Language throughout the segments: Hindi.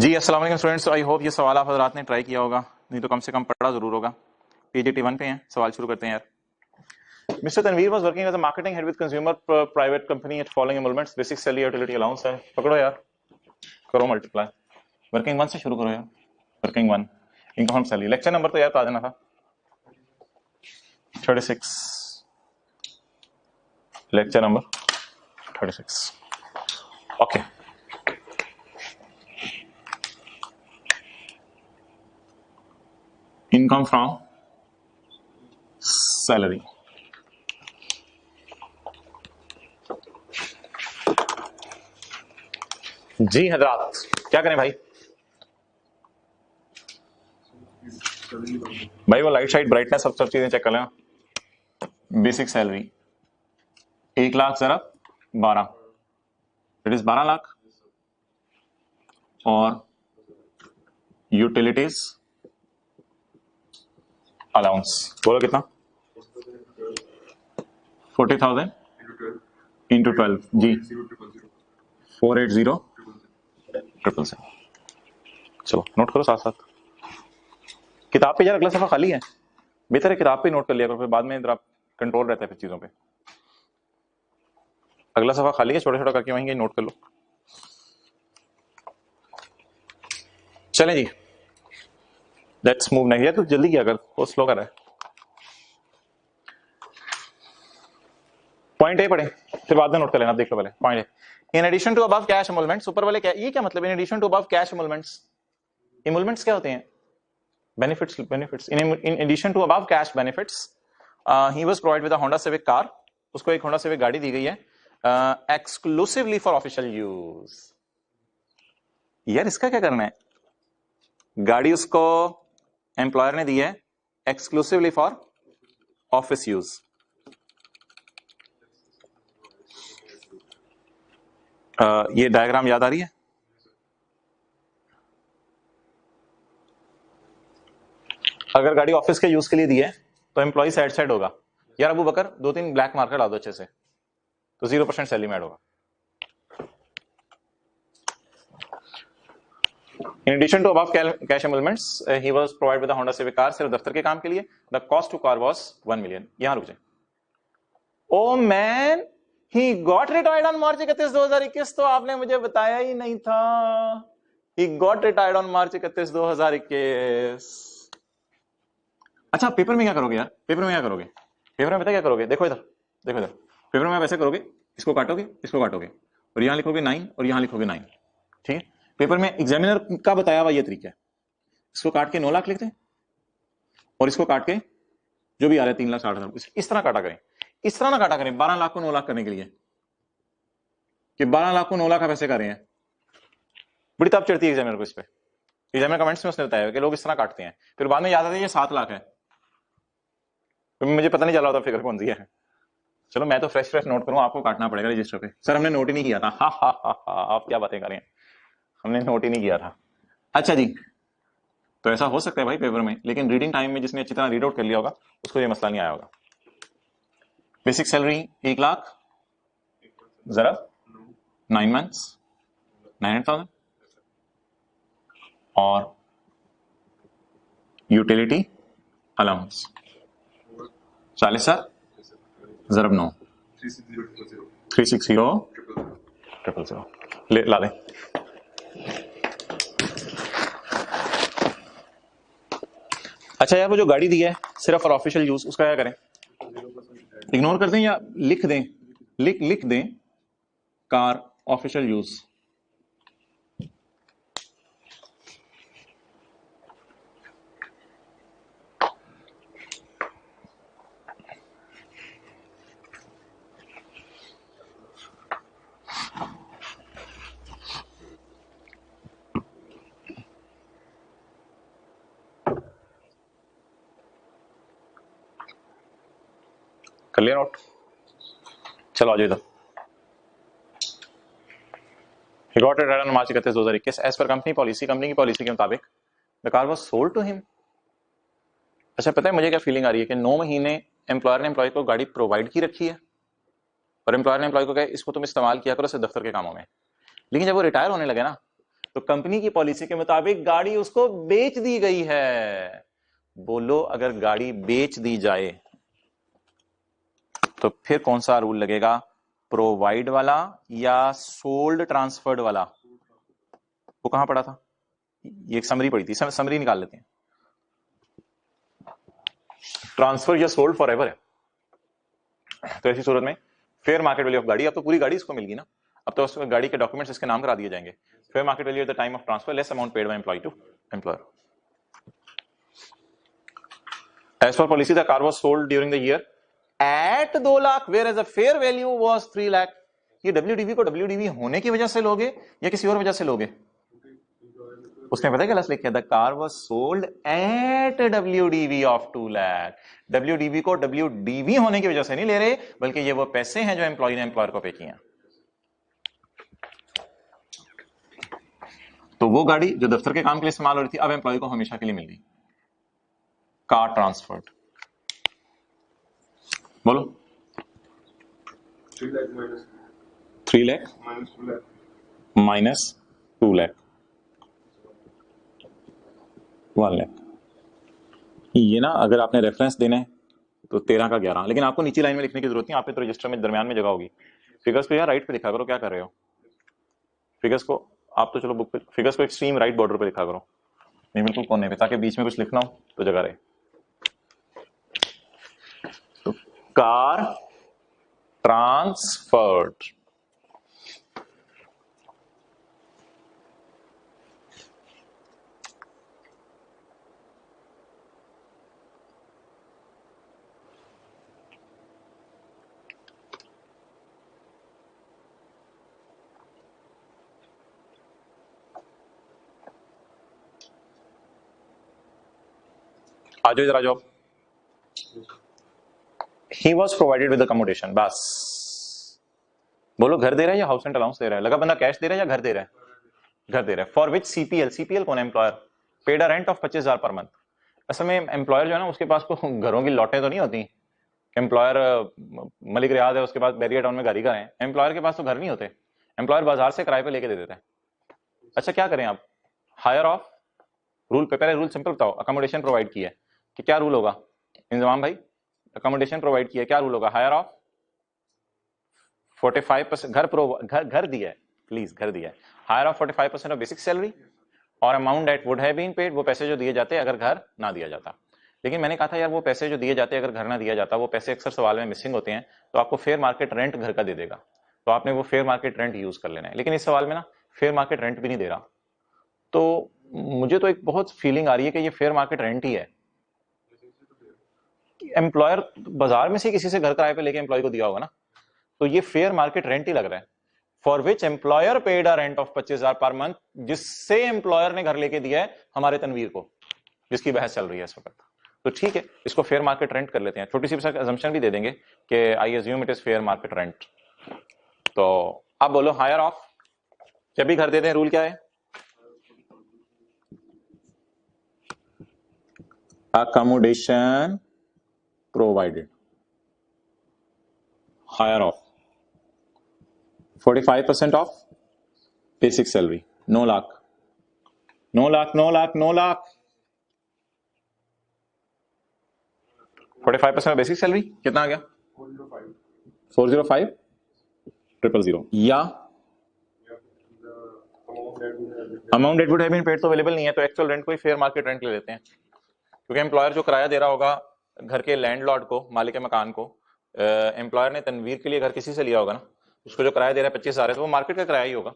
जी अस्सलाम वालेकुम स्टूडेंट्स। आई होप ये सवाल आप हजरात ने ट्राई किया होगा, नहीं तो कम से कम पढ़ा जरूर होगा। पीजीटी 1 पे हैं, सवाल शुरू करते हैं यार। Mister Tanveer was working as a marketing head with consumer private company at following emoluments, basic salary utility allowance है। पकड़ो यार, करो मल्टीप्लाई। वर्किंग 1 से शुरू करो यार। Working 1 income salary, lecture number तो याद आ देना था 36, lecture number 36। Okay, income from salary. जी हजरात, क्या करें भाई? भाई वो लाइट साइड ब्राइटनेस सब चीजें चेक कर लेना। बेसिक सैलरी 1 लाख जरा 12, इट इज 12 लाख। और यूटिलिटीज अलाउंस बोलो कितना? 40,000 इंटू 12 जी 480,777। चलो नोट करो साथ साथ। किताब पे यार अगला सफा खाली है, बेहतर है किताब पे नोट कर लिया करो, फिर बाद में जरा कंट्रोल रहता है फिर चीजों पे। अगला सफा खाली है, छोटा छोटा करके वहीं नोट कर लो। चलें जी, लेट्स मूव। नहीं यार तो जल्दी किया कर, वो स्लो कर रहा है। पॉइंट ए पढ़े, फिर बाद में नोट कर लेना। देख लो पहले point A. In addition to above cash emoluments, ऊपर वाले क्या, ये क्या मतलब? In addition to above cash emoluments, emoluments क्या होते हैं? Benefits. Benefits in addition to above cash benefits he was provide with a Honda Civic car. उसको एक होंडा सिविक गाड़ी दी गई है एक्सक्लूसिवली फॉर ऑफिशियल यूज। यार इसका क्या करना है? गाड़ी उसको एम्प्लॉयर ने दी है एक्सक्लूसिवली फॉर ऑफिस यूज। ये डायग्राम याद आ रही है? अगर गाड़ी ऑफिस के यूज के लिए दी है तो एम्प्लॉय साइड साइड होगा। यार अबू बकर 2-3 ब्लैक मार्कर ला दो अच्छे से, तो 0% सैलरी में ऐड होगा। In addition to above cash emoluments, he was provided with a Honda Civic car सिर्फ दफ्तर के काम के लिए। The cost to car was 1 million। यहाँ रुक जाए। Oh man, he got retired on March 31, 2021। तो आपने मुझे बताया ही नहीं था। He got retired on March 31, 2021। अच्छा पेपर में क्या करोगे यार? पेपर में क्या करोगे? पेपर में पता क्या करोगे? देखो इधर, देखो इधर। पेपर में आप ऐसे करोगे, इसको काटोगे, इसको काटोगे, और यहां लिखोगे 9 और यहां लिखोगे 9। ठीक है? पेपर में एग्जामिनर का बताया हुआ ये तरीका है। इसको काट के 9 लाख लिख दें और इसको काट के जो भी आ रहा है 3,60,000, इस तरह काटा करें। इस तरह ना काटा करें 12 लाख को 9 लाख करने के लिए, कि 12 लाख को 9 लाख आप ऐसे कर रहे हैं। बड़ी ताप चढ़ती है एग्जामिनर को इस पे। एग्जामिनर कमेंट्स में उसने बताया कि लोग इस तरह काटते हैं, फिर बाद में याद आता है ये 7 लाख है, तो मुझे पता नहीं चला होता फिगर कौन सी है। चलो मैं तो फ्रेश नोट करूं, आपको काटना पड़ेगा रजिस्टर पे। सर हमने नोट ही नहीं किया था। हा हा हा हा, आप क्या बातें कर रहे हैं, हमने नोट ही नहीं किया था। अच्छा जी, तो ऐसा हो सकता है भाई पेपर में, लेकिन रीडिंग टाइम में जिसने अच्छी तरह रीड आउट कर लिया होगा उसको ये मसला नहीं आया होगा। बेसिक सैलरी 1 लाख जरा 9 मंथ्स 900,000 और यूटिलिटी अलाउंस 40,000 जरब 9 360,000 ले ला दें। अच्छा यार वो जो गाड़ी दी है सिर्फ फॉर ऑफिशियल यूज, उसका क्या करें? इग्नोर कर दें या लिख दें? लिख दें कार ऑफिशियल यूज। कर लिया नोट? चलो आ जाओ इधर। He got it on March 31, 2021 as per company policy, company की पॉलिसी के मुताबिक the car was sold to him. अच्छा पता है मुझे क्या फीलिंग आ रही है कि 9 महीने एम्प्लॉयर ने एम्प्लॉय को गाड़ी प्रोवाइड की रखी है और एम्प्लॉयर ने एम्प्लॉय को कहा इसको तुम इस्तेमाल किया करो सिर्फ दफ्तर के कामों में। लेकिन जब वो रिटायर होने लगे ना, तो कंपनी की पॉलिसी के मुताबिक गाड़ी उसको बेच दी गई है। बोलो अगर गाड़ी बेच दी जाए तो फिर कौन सा रूल लगेगा, प्रोवाइड वाला या सोल्ड ट्रांसफर्ड वाला? वो कहां पड़ा था, ये एक समरी पड़ी थी, समरी निकाल लेते हैं। ट्रांसफर या सोल्ड फॉर एवर है। तो ऐसी सूरत में फेयर मार्केट वैल्यू ऑफ गाड़ी, अब तो पूरी गाड़ी इसको मिल गई ना, अब तो उस गाड़ी के डॉक्यूमेंट्स इसके नाम करा दिए जाएंगे। Fair market value at the time of transfer less amount paid by employee to employer. As per policy, the car was sold during the year at 2 lakh, whereas the fair value was 3 lakh. ये WDV को WDV होने की वजह से लोगे या किसी और वजह से लोगे? उसने पता क्या लिखा, the car was sold at WDV of 2 lakh. WDV को WDV होने की वजह से नहीं ले रहे, बल्कि ये वो पैसे हैं जो एम्प्लॉय ने एम्प्लॉयर को पे किए। तो वो गाड़ी जो दफ्तर के काम के लिए इस्तेमाल हो रही थी, अब एम्प्लॉय को हमेशा के लिए मिल गई। Car transferred. बोलो 3 लाख 3 लाख माइनस 2 लाख 1 लाख। ये ना अगर आपने रेफरेंस देना है तो 13 का 11, लेकिन आपको नीचे लाइन में लिखने की जरूरत नहीं, आप पे तो रजिस्टर में दरमियान में जगह होगी। फिगर्स को यार राइट पे लिखा करो, क्या कर रहे हो? फिगर्स को आप तो चलो बुक पे, फिगर्स को एक्सट्रीम राइट बॉर्डर पे लिखा करो, नहीं बिल्कुल कोने पे, ताकि बीच में कुछ लिखना हो तो जगह रहे। तो कार ट्रांसफर्ड, आ जाओ इधर आ जाओ। He was provided with accommodation, बस बोलो घर दे रहा है या हाउस रेंट अलाउंस दे रहा है? लगा बंदा कैश दे रहा है या घर दे रहा है? घर दे रहा है। फॉर विच CPL, CPL कौन है? Employer. Paid a rent of 25,000 per month. असल में एम्प्लॉयर जो है ना, उसके पास को घरों की लॉटें तो नहीं होती। एम्प्लॉयर मलिक रियाद है, उसके पास बैरियर टाउन में गाड़ी का है, एम्प्लॉयर के पास तो घर नहीं होते। एम्प्लॉयर बाजार से किराए पे लेके दे देता है। अच्छा क्या करें आप, हायर ऑफ रूल पे, पहले रूल सिंपल बताओ। अकोमोडेशन प्रोवाइड की है कि क्या रूल होगा? इंजमाम भाई, अकोमोडेशन प्रोवाइड किया, क्या रूल होगा? हायर ऑफ 45%, घर दिया है, प्लीज घर दिया है। Higher of 45% of basic salary और amount that would have been paid, वो पैसे जो दिए जाते अगर घर ना दिया जाता। लेकिन मैंने कहा था यार वो पैसे जो दिए जाते अगर घर ना दिया जाता, वो पैसे अक्सर सवाल में मिसिंग होते हैं, तो आपको फेयर मार्केट रेंट घर का दे देगा, तो आपने वो फेयर मार्केट रेंट यूज कर लेना है। लेकिन इस सवाल में ना फेयर मार्केट रेंट भी नहीं दे रहा, तो मुझे तो एक बहुत फीलिंग आ रही है कि ये फेयर मार्केट रेंट ही है। एम्प्लॉयर बाजार में से किसी से घर किराए पे लेके एम्प्लॉय को दिया होगा ना, तो ये फेयर मार्केट रेंट ही लग रहा है। For which employer paid a rent of 25,000 per month, जिससे एम्प्लॉयर ने घर लेके दिया है हमारे तनवीर को, जिसकी बहस चल रही है इस वक्त। तो ठीक है, इसको फेयर मार्केट रेंट कर लेते हैं। छोटी सी अजम्पशन भी दे देंगे कि I assume it is fair market rent. तो आप बोलो हायर ऑफ, जब भी घर देते हैं रूल क्या है? Accommodation provided, higher of 45% of basic salary, 9 lakh 9 lakh 9 lakh 9 lakh 45% basic salary कितना आ गया? 405 000 या amount that would have been paid तो अवेलेबल नहीं है, तो एक्चुअल रेंट को ही फेयर मार्केट रेंट ले लेते हैं, क्योंकि एम्प्लॉयर जो किराया दे रहा होगा घर के लैंडलॉर्ड को, मालिक मकान को, एम्प्लॉयर ने तनवीर के लिए घर किसी से लिया होगा ना, उसको जो किराया दे रहा है 25,000 है, तो वो मार्केट का किराया ही होगा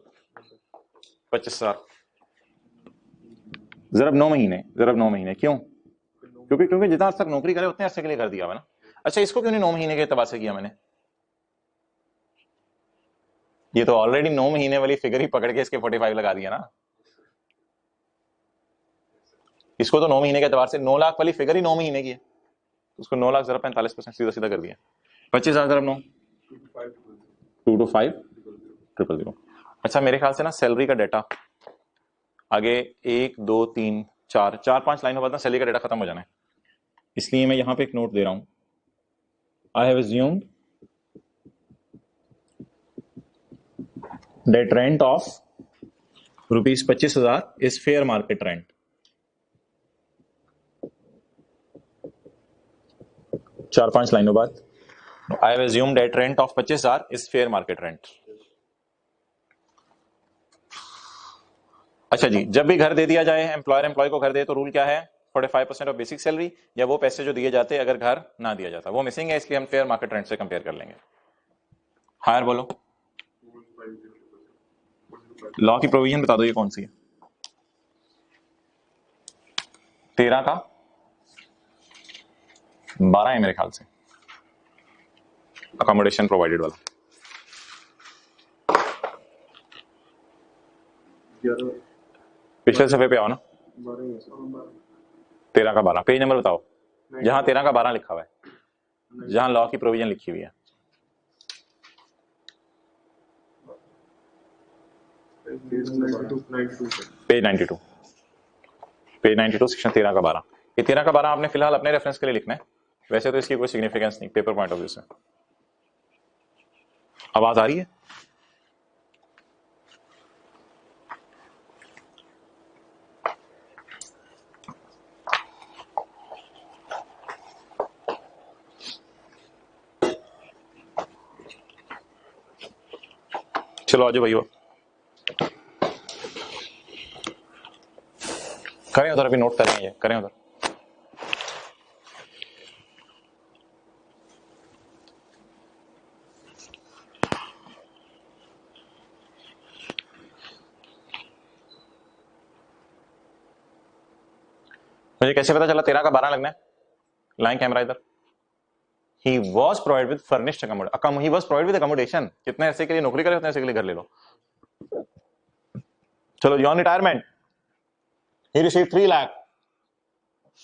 25,000 जरब 9 महीने। क्यों? क्योंकि जितना अर्से तक नौकरी करे उतने अर्से के लिए कर दिया हुआ ना। अच्छा इसको क्यों नहीं 9 महीने के एतबार से किया मैंने? ये तो ऑलरेडी 9 महीने वाली फिगर ही पकड़ के इसके 45 लगा दिया ना। इसको तो 9 महीने के एतबार से 9 लाख वाली फिगर ही 9 महीने की है, तो उसको 9 लाख जरा 45% सीधा सीधा कर दिया। 25,000 जरब 9, 225,000। अच्छा मेरे ख्याल से ना सैलरी का डाटा आगे 1 2 3 4 5 लाइनों बाद ना सैलरी का डाटा खत्म हो जाना है, इसलिए मैं यहां पे एक नोट दे रहा हूं। I have assumed that rent of ₹25,000 is fair market rent. चार पांच लाइनों बाद I have assumed that rent of 25,000 is fair market rent. अच्छा जी, जब भी घर दे दिया जाए, एम्प्लॉयर एम्प्लॉय को घर दे, तो रूल क्या है? 45% ऑफ बेसिक सैलरी, या वो पैसे जो दिए जाते अगर घर ना दिया जाता, वो मिसिंग है, इसलिए हम फेयर मार्केट रेंट से कंपेयर कर लेंगे. हायर बोलो, लॉ की प्रोविजन बता दो ये कौन सी है? 13 का 12 है मेरे ख्याल से, अकोमोडेशन प्रोवाइडेड वाला. पिछले सफे पे आओ ना, 13 का 12, पेज नंबर बताओ जहां 13 का 12 लिखा हुआ है, जहां लॉ की प्रोविजन लिखी हुई है. पेज 92, पेज 92 सेक्शन 13 का 12. ये 13 का 12 आपने फिलहाल अपने रेफरेंस के लिए लिखना है, वैसे तो इसकी कोई सिग्निफिकेंस नहीं पेपर पॉइंट ऑफ व्यू से. आवाज आ रही है? चलो आज भाई करें उधर, अभी नोट करें, ये करें उधर. मुझे कैसे पता चला 13 का 12 लगना है? लाइन कैमरा इधर. He was provided with furnished accommodation. He was provided with accommodation. कितने ऐसे के लिए नौकरी करे, उतने ऐसे के लिए घर ले लो. चलो, on retirement, he received 3 lakh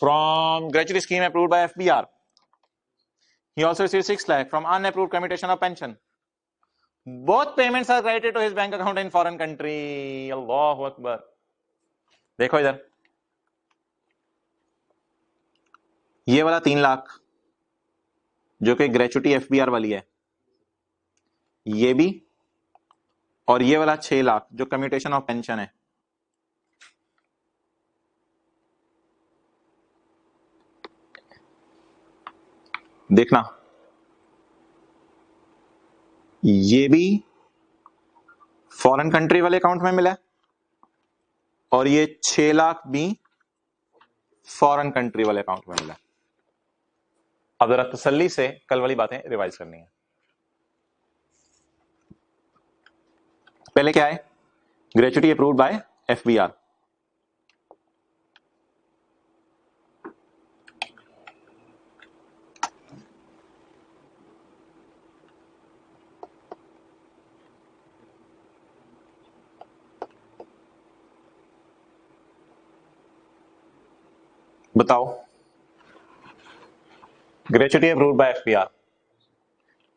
from gratuity scheme approved by FBR. He also received 6 lakh from unapproved commutation of pension. Both payments are credited to his bank account in foreign country. Allahu Akbar. देखो इधर, ये वाला 3 लाख जो कि ग्रेचुटी एफबीआर वाली है, ये भी, और ये वाला 6 लाख जो कम्यूटेशन ऑफ पेंशन है. देखना, ये भी फॉरेन कंट्री वाले अकाउंट में मिला है, और ये 6 लाख भी फॉरेन कंट्री वाले अकाउंट में मिला है. अब जरा तसल्ली से कल वाली बातें रिवाइज करनी है. पहले क्या है? Gratuity approved by FBR. बताओ, ग्रेचुटी अप्रूव्ड बाय एफबीआर,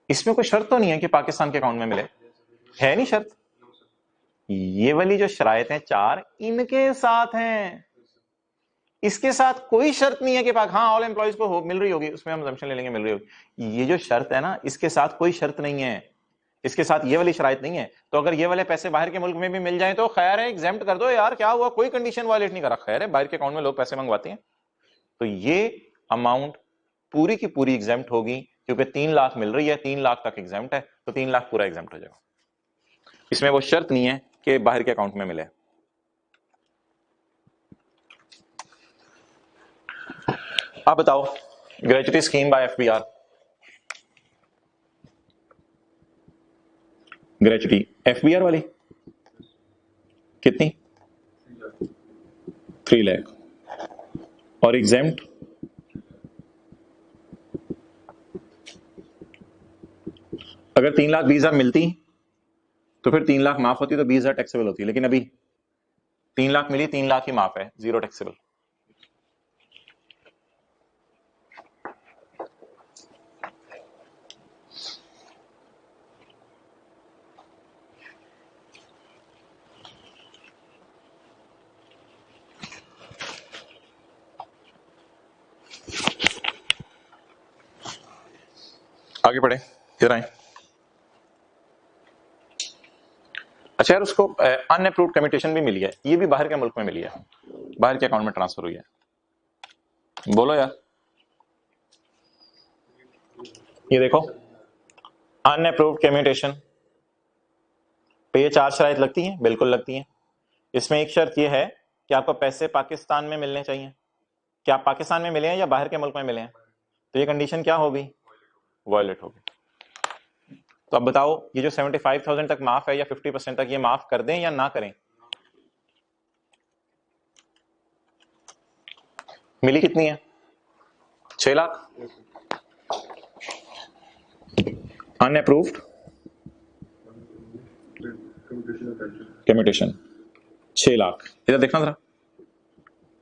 इसमें कोई शर्त तो नहीं है कि पाकिस्तान के अकाउंट में मिले? है नहीं शर्त. ये वाली जो शरायत हैं 4, इनके साथ हैं. इसके साथ कोई शर्त नहीं है कि हाँ ऑल एम्प्लॉइज को मिल रही होगी, उसमें हम assumption ले लेंगे मिल रही होगी. ये जो शर्त है ना, इसके साथ कोई शर्त नहीं है, इसके साथ ये वाली शरायत नहीं है. तो अगर ये वाले पैसे बाहर के मुल्क में भी मिल जाए तो खैर है, एग्जेम्प्ट कर दो यार, क्या हुआ, कोई कंडीशन वायलेट नहीं करा. खैर है, बाहर के अकाउंट में लोग पैसे मंगवाते हैं, तो ये अमाउंट पूरी की पूरी एग्जेम्प्ट होगी, क्योंकि 3 लाख मिल रही है, 3 लाख तक एग्जेम्प्ट है, तो 3 लाख पूरा एग्जेम्प्ट हो जाएगा. इसमें वो शर्त नहीं है कि बाहर के अकाउंट में मिले. अब बताओ, gratuity scheme bye FBR, gratuity FBR वाली कितनी? 3 लाख, और एग्जेम्प्ट अगर 3,20,000 मिलती तो फिर 3 लाख माफ होती तो 20,000 टैक्सेबल होती, लेकिन अभी 3 लाख मिली, 3 लाख ही माफ है, 0 टैक्सेबल. आगे बढ़े, इधर आए. अच्छा यार, उसको अनअप्रूव्ड कम्यूटेशन भी मिली है, ये भी बाहर के मुल्क में मिली है, बाहर के अकाउंट में ट्रांसफर हुई है। बोलो यार, ये देखो अनअप्रूव्ड कम्यूटेशन पे ये 4 शराइत लगती हैं, बिल्कुल लगती हैं। इसमें एक शर्त ये है कि आपको पैसे पाकिस्तान में मिलने चाहिए। क्या आप पाकिस्तान में मिले हैं या बाहर के मुल्क में मिले हैं? तो ये कंडीशन क्या होगी? वायलेट होगी। तो अब बताओ, ये जो 75,000 तक माफ है या 50% तक, ये माफ कर दें या ना करें? मिली कितनी है? 6 लाख। Unapproved commutation 6 lakh. इधर देखना जरा,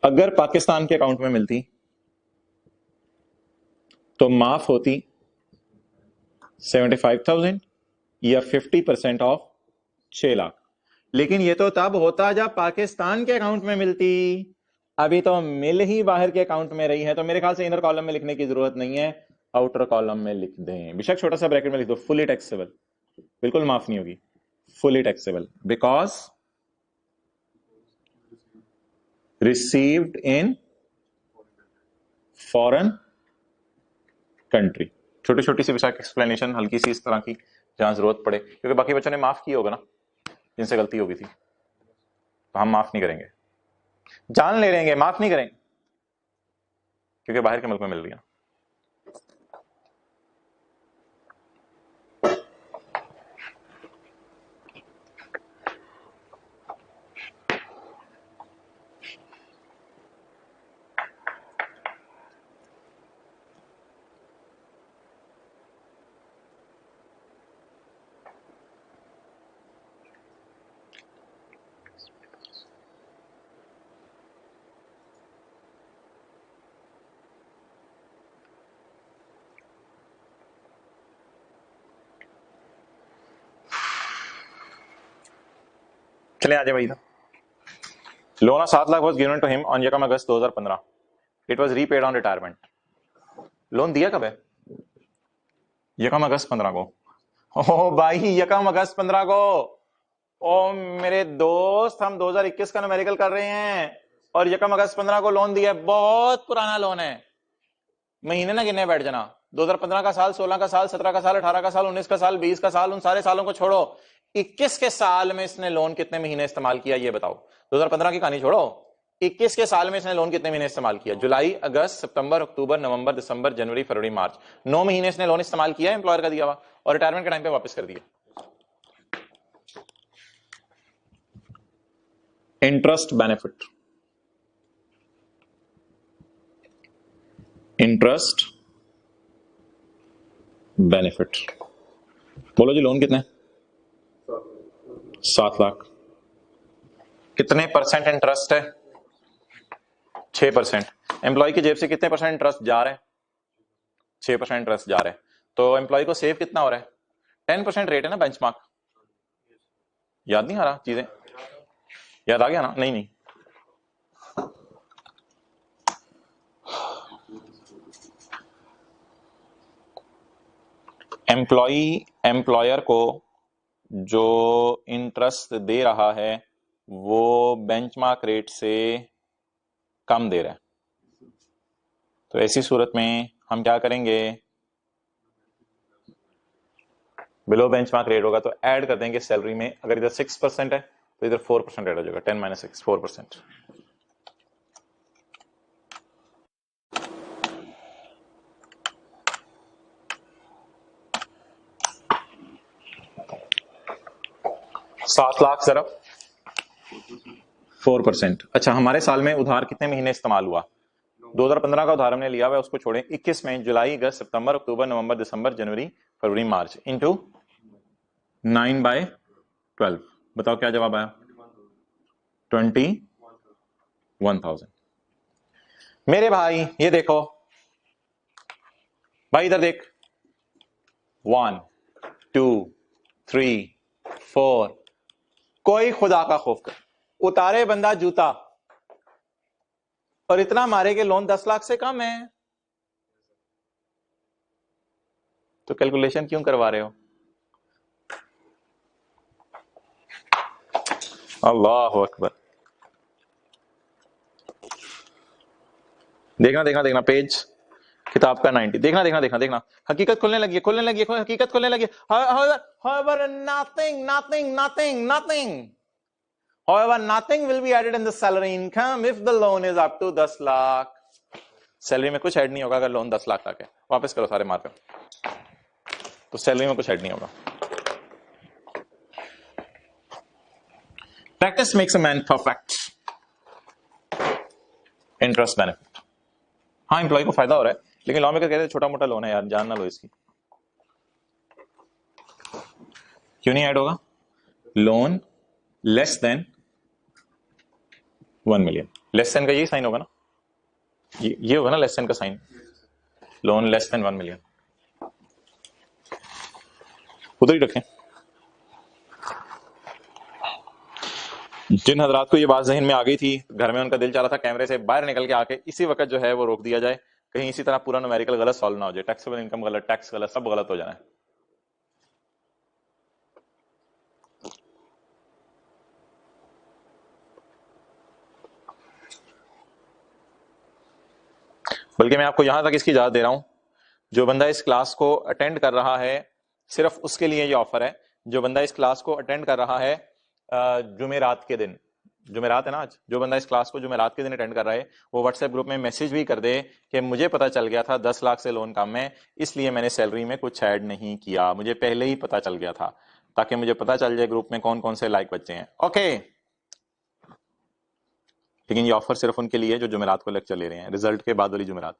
अगर पाकिस्तान के अकाउंट में मिलती तो माफ होती 75,000 या 50% ऑफ 6 लाख। लेकिन ये तो तब होता जब पाकिस्तान के अकाउंट में मिलती, अभी तो मिल ही बाहर के अकाउंट में रही है, तो मेरे ख्याल से इनर कॉलम में लिखने की जरूरत नहीं है, आउटर कॉलम में लिख दें। बेशक छोटा सा ब्रैकेट में लिख दो, फुली टैक्सेबल, बिल्कुल माफ नहीं होगी, fully taxable, because received in foreign country. छोटी छोटी सी बेशक एक्सप्लेनेशन हल्की सी इस तरह की, जहां जरूरत पड़े, क्योंकि बाकी बच्चों ने माफ किया होगा ना जिनसे गलती होगी थी, तो हम माफ नहीं करेंगे, जान ले लेंगे, माफ नहीं करेंगे, क्योंकि बाहर के मुल्क में मिल रही है। चले आजे भाई, loan of 7 lakh was given to him on यकम अगस्त 2015। It was repaid on retirement. Loan दिया कब है? यकम अगस्त 15 को। ओ भाई, यकम अगस्त 15 को। ओ मेरे दोस्त, हम 2021 का न्यूमेरिकल कर रहे हैं और यकम अगस्त 15 को लोन दिया है। बहुत पुराना लोन है, महीने ना गिने बैठ जाना। 2015 का साल, 16 का साल, 17 का साल, 18 का साल, 19 का साल, 20 का साल, उन सारे सालों को छोड़ो। 21 के साल में इसने लोन कितने महीने इस्तेमाल किया ये बताओ। 2015 की कहानी छोड़ो, 21 के साल में इसने लोन कितने महीने इस्तेमाल किया? जुलाई, अगस्त, सितंबर, अक्टूबर, नवंबर, दिसंबर, जनवरी, फरवरी, मार्च, 9 महीने इसने लोन इस्तेमाल किया एम्प्लॉयर का दिया हुआ, और रिटायरमेंट के टाइम पे वापस कर दिया। Interest benefit, interest benefit. बोलो जी, लोन कितने? 7 लाख। कितने परसेंट इंटरेस्ट है? 6%। एम्प्लॉय की जेब से कितने परसेंट इंटरेस्ट जा रहा है? 6% इंटरेस्ट जा रहा है। तो एम्प्लॉय को सेव कितना हो रहा है? 10% रेट है ना बेंचमार्क। याद नहीं आ रहा चीजें? याद आ गया ना? नहीं नहीं, एम्प्लॉयर को जो इंटरेस्ट दे रहा है वो बेंचमार्क रेट से कम दे रहा है, तो ऐसी सूरत में हम क्या करेंगे? बिलो बेंचमार्क रेट होगा तो ऐड कर देंगे सैलरी में। अगर इधर 6% है तो इधर 4% ऐड हो जाएगा। 10 - 6, 4%। $7 लाख जरा 4%। अच्छा, हमारे साल में उधार कितने महीने इस्तेमाल हुआ? 2015 का उधार हमने लिया हुआ है, उसको छोड़ें। 21 में जुलाई, अगस्त, सितंबर, अक्टूबर, नवंबर, दिसंबर, जनवरी, फरवरी, मार्च, इंटू 9/12। बताओ क्या जवाब आया? 21,000। मेरे भाई ये देखो भाई, इधर देख, 1 2 3 4। कोई खुदा का खौफ कर, उतारे बंदा जूता, और इतना मारे के लोन 10 लाख से कम है, तो कैलकुलेशन क्यों करवा रहे हो? अल्लाह अकबर। देखना देखना देखना पेज किताब का 90, देखना देखना देखना देखना, हकीकत खुलने लगी है, खुलने लगी है, हकीकत खुलने लगी है। However, nothing. However, nothing will be added in the salary income if the loan is up to 10 lakh. Salary में कुछ ऐड नहीं होगा अगर लोन 10 लाख तक है। वापस करो सारे मार्कर, तो सैलरी में कुछ ऐड नहीं होगा। Practice makes a man perfect. Interest benefit, हाँ एम्प्लॉय को फायदा हो रहा है, लेकिन लॉ मेकर कहते हैं छोटा मोटा लोन है यार, जान ना लो इसकी। क्यों नहीं ऐड होगा? Loan less than 1 million, less than का ये साइन होगा ना, ये होगा ना लेस देन का sign, loan less than 1 million, उधर ही रखें। जिन हजरात को ये बात जहन में आ गई थी, घर में उनका दिल चाह रहा था कैमरे से बाहर निकल के आके इसी वक्त जो है वो रोक दिया जाए, कहीं इसी तरह पूरा न्यूमेरिकल गलत सॉल्व ना हो जाए, टैक्सेबल इनकम गलत, टैक्स गलत, सब गलत हो जाना है। बल्कि मैं आपको यहां तक इसकी इजाजत दे रहा हूं, जो बंदा इस क्लास को अटेंड कर रहा है सिर्फ उसके लिए ये ऑफर है, जो बंदा इस क्लास को अटेंड कर रहा है जुमेरात के दिन, जुमेरात है ना आज, जो बंदा इस क्लास को जुमेरात के दिन अटेंड कर रहा है वो व्हाट्सएप ग्रुप में मैसेज भी कर दे कि मुझे पता चल गया था 10 लाख से लोन कम है, इसलिए मैंने सैलरी में कुछ ऐड नहीं किया, मुझे पहले ही पता चल गया था, ताकि मुझे पता चल जाए ग्रुप में कौन कौन से लाइक बच्चे हैं। ओके, लेकिन ये ऑफर सिर्फ उनके लिए जो जुमेरात को लेक्चर ले रहे हैं, रिजल्ट के बाद वाली जुमेरात।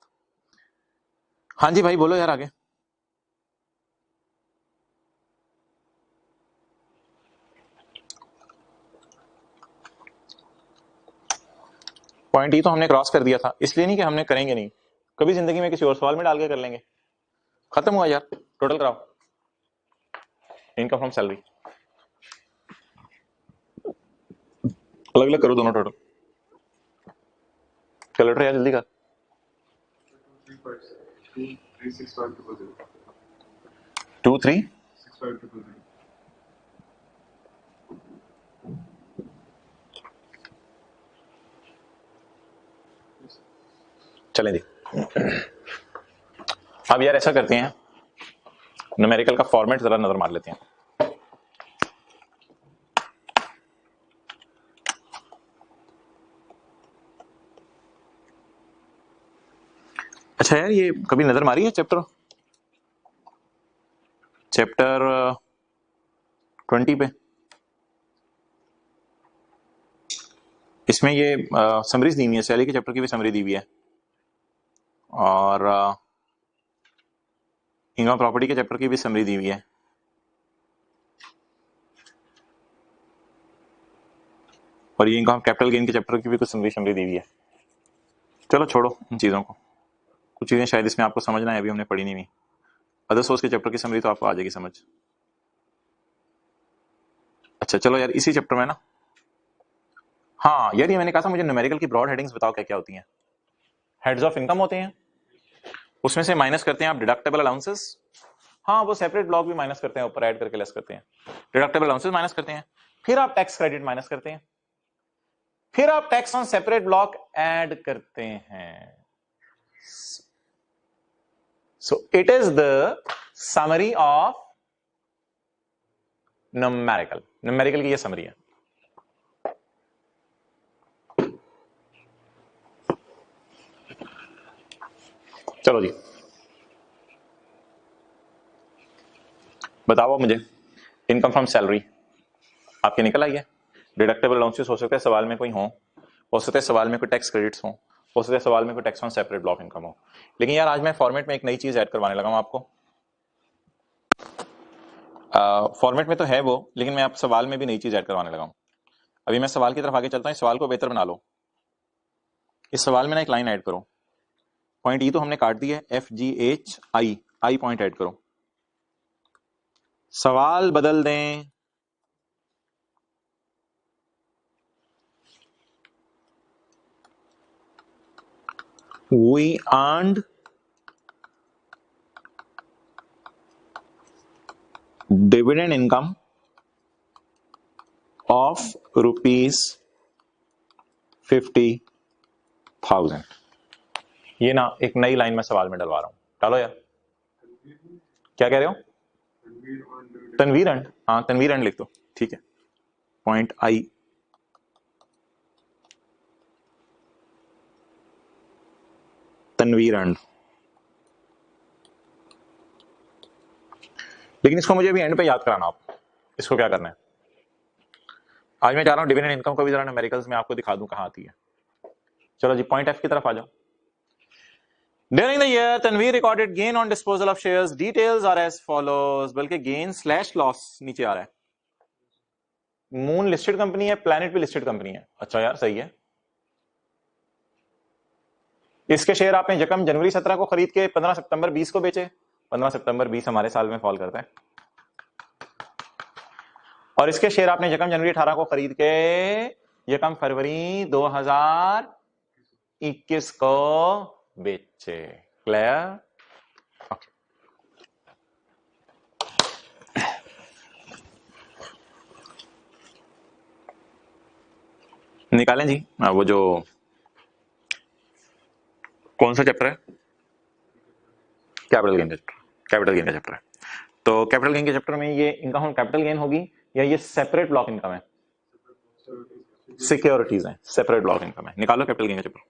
हाँ जी भाई बोलो यार आगे। पॉइंट ही तो हमने क्रॉस कर दिया था, इसलिए नहीं कि हमने करेंगे नहीं, कभी जिंदगी में किसी और सवाल में डाल के कर लेंगे। खत्म हुआ यार, टोटल कराओ, इनकम फ्रॉम सैलरी अलग अलग करो दोनों टोटल। कैलकुलेटर यार जल्दी कर। 236500 चले दी। अब यार ऐसा करते हैं, न्यूमेरिकल का फॉर्मेट जरा नजर मार लेते हैं। अच्छा यार ये कभी नजर मारी है चैप्टर 20 पे? इसमें ये समरीज दी हुई है, सैलरी के चैप्टर की भी समरी दी हुई है, और इनकम प्रॉपर्टी के चैप्टर की भी समरी दी हुई है, और ये इनकम कैपिटल गेन के चैप्टर की भी कुछ समरी दी हुई है। चलो छोड़ो इन चीजों को, कुछ चीजें शायद इसमें आपको समझना है, अभी हमने पढ़ी नहीं हुई। अदर सोर्स के चैप्टर की समरी तो आपको आ जाएगी समझ। अच्छा चलो यार इसी चैप्टर में ना, हाँ यार ये मैंने कहा था मुझे न्यूमेरिकल की ब्रॉड हेडिंग्स बताओ क्या क्या होती हैं। हेड्स ऑफ इनकम होते हैं, उसमें से माइनस करते हैं आप डिडक्टेबल अलाउंसेस, हाँ वो सेपरेट ब्लॉक भी माइनस करते हैं, ऊपर ऐड करके लेस करते हैं, डिडक्टेबल अलाउंसेस माइनस करते हैं, फिर आप टैक्स क्रेडिट माइनस करते हैं, फिर आप tax on separate block add करते हैं। So it is the summary of numerical, numerical की ये समरी है। चलो जी बताओ मुझे, इनकम फ्रॉम सैलरी आपकी निकल आई है, डिडक्टेबल अलाउंसेस हो सकते हैं सवाल में कोई हो सकते हैं सवाल में कोई टैक्स क्रेडिट्स हो सकते हैं सवाल में कोई tax on separate block income हो, लेकिन यार आज मैं फॉर्मेट में एक नई चीज ऐड करवाने लगा हूं आपको। फॉर्मेट में तो है वो, लेकिन मैं आप सवाल में भी नई चीज ऐड करवाने लगा हूं। अभी मैं सवाल की तरफ आगे चलता हूं, इस सवाल को बेहतर बना लो। इस सवाल में ना एक लाइन ऐड करो, पॉइंट ई तो हमने काट दी है, FGH आई पॉइंट ऐड करो, सवाल बदल दें, we earned dividend income of ₹50,000। ये ना एक नई लाइन में सवाल में डलवा रहा हूं, डालो यार। क्या कह रहे हो? तनवीर एंड, हाँ तनवीर एंड लिख दो, ठीक है। Point I, Tanveer and. लेकिन इसको मुझे अभी एंड पे याद कराना। आप इसको क्या करना है, आज मैं चाह रहा हूं डिविडेंड इनकम को भी जरा न्यूमेरिकल्स में आपको दिखा दूं कहां आती है। चलो जी, पॉइंट एफ की तरफ आ जाओ। During the year, Tanveer recorded gain on disposal of shares. Details are as follows. बल्कि gain slash loss नीचे आ रहा है। मून लिस्टेड कंपनी है, प्लैनेट भी लिस्टेड कंपनी है। अच्छा यार, सही है। इसके शेयर आपने यकम जनवरी 17 को खरीद के 15 सितंबर 20 को बेचे। 15 सितंबर 20 हमारे साल में फॉल करता है। और इसके शेयर आपने यकम जनवरी 18 को खरीद के यकम फरवरी 2021 को बेचे। क्लियर? निकालें जी। वो जो कौन सा चैप्टर है? कैपिटल गेन का चैप्टर। कैपिटल गेन का चैप्टर है। तो कैपिटल गेन के चैप्टर में ये इनकम कैपिटल गेन होगी या ये सेपरेट ब्लॉक इनकम है? सिक्योरिटीज है, सेपरेट ब्लॉक इनकम है। निकालो कैपिटल गेन का चैप्टर।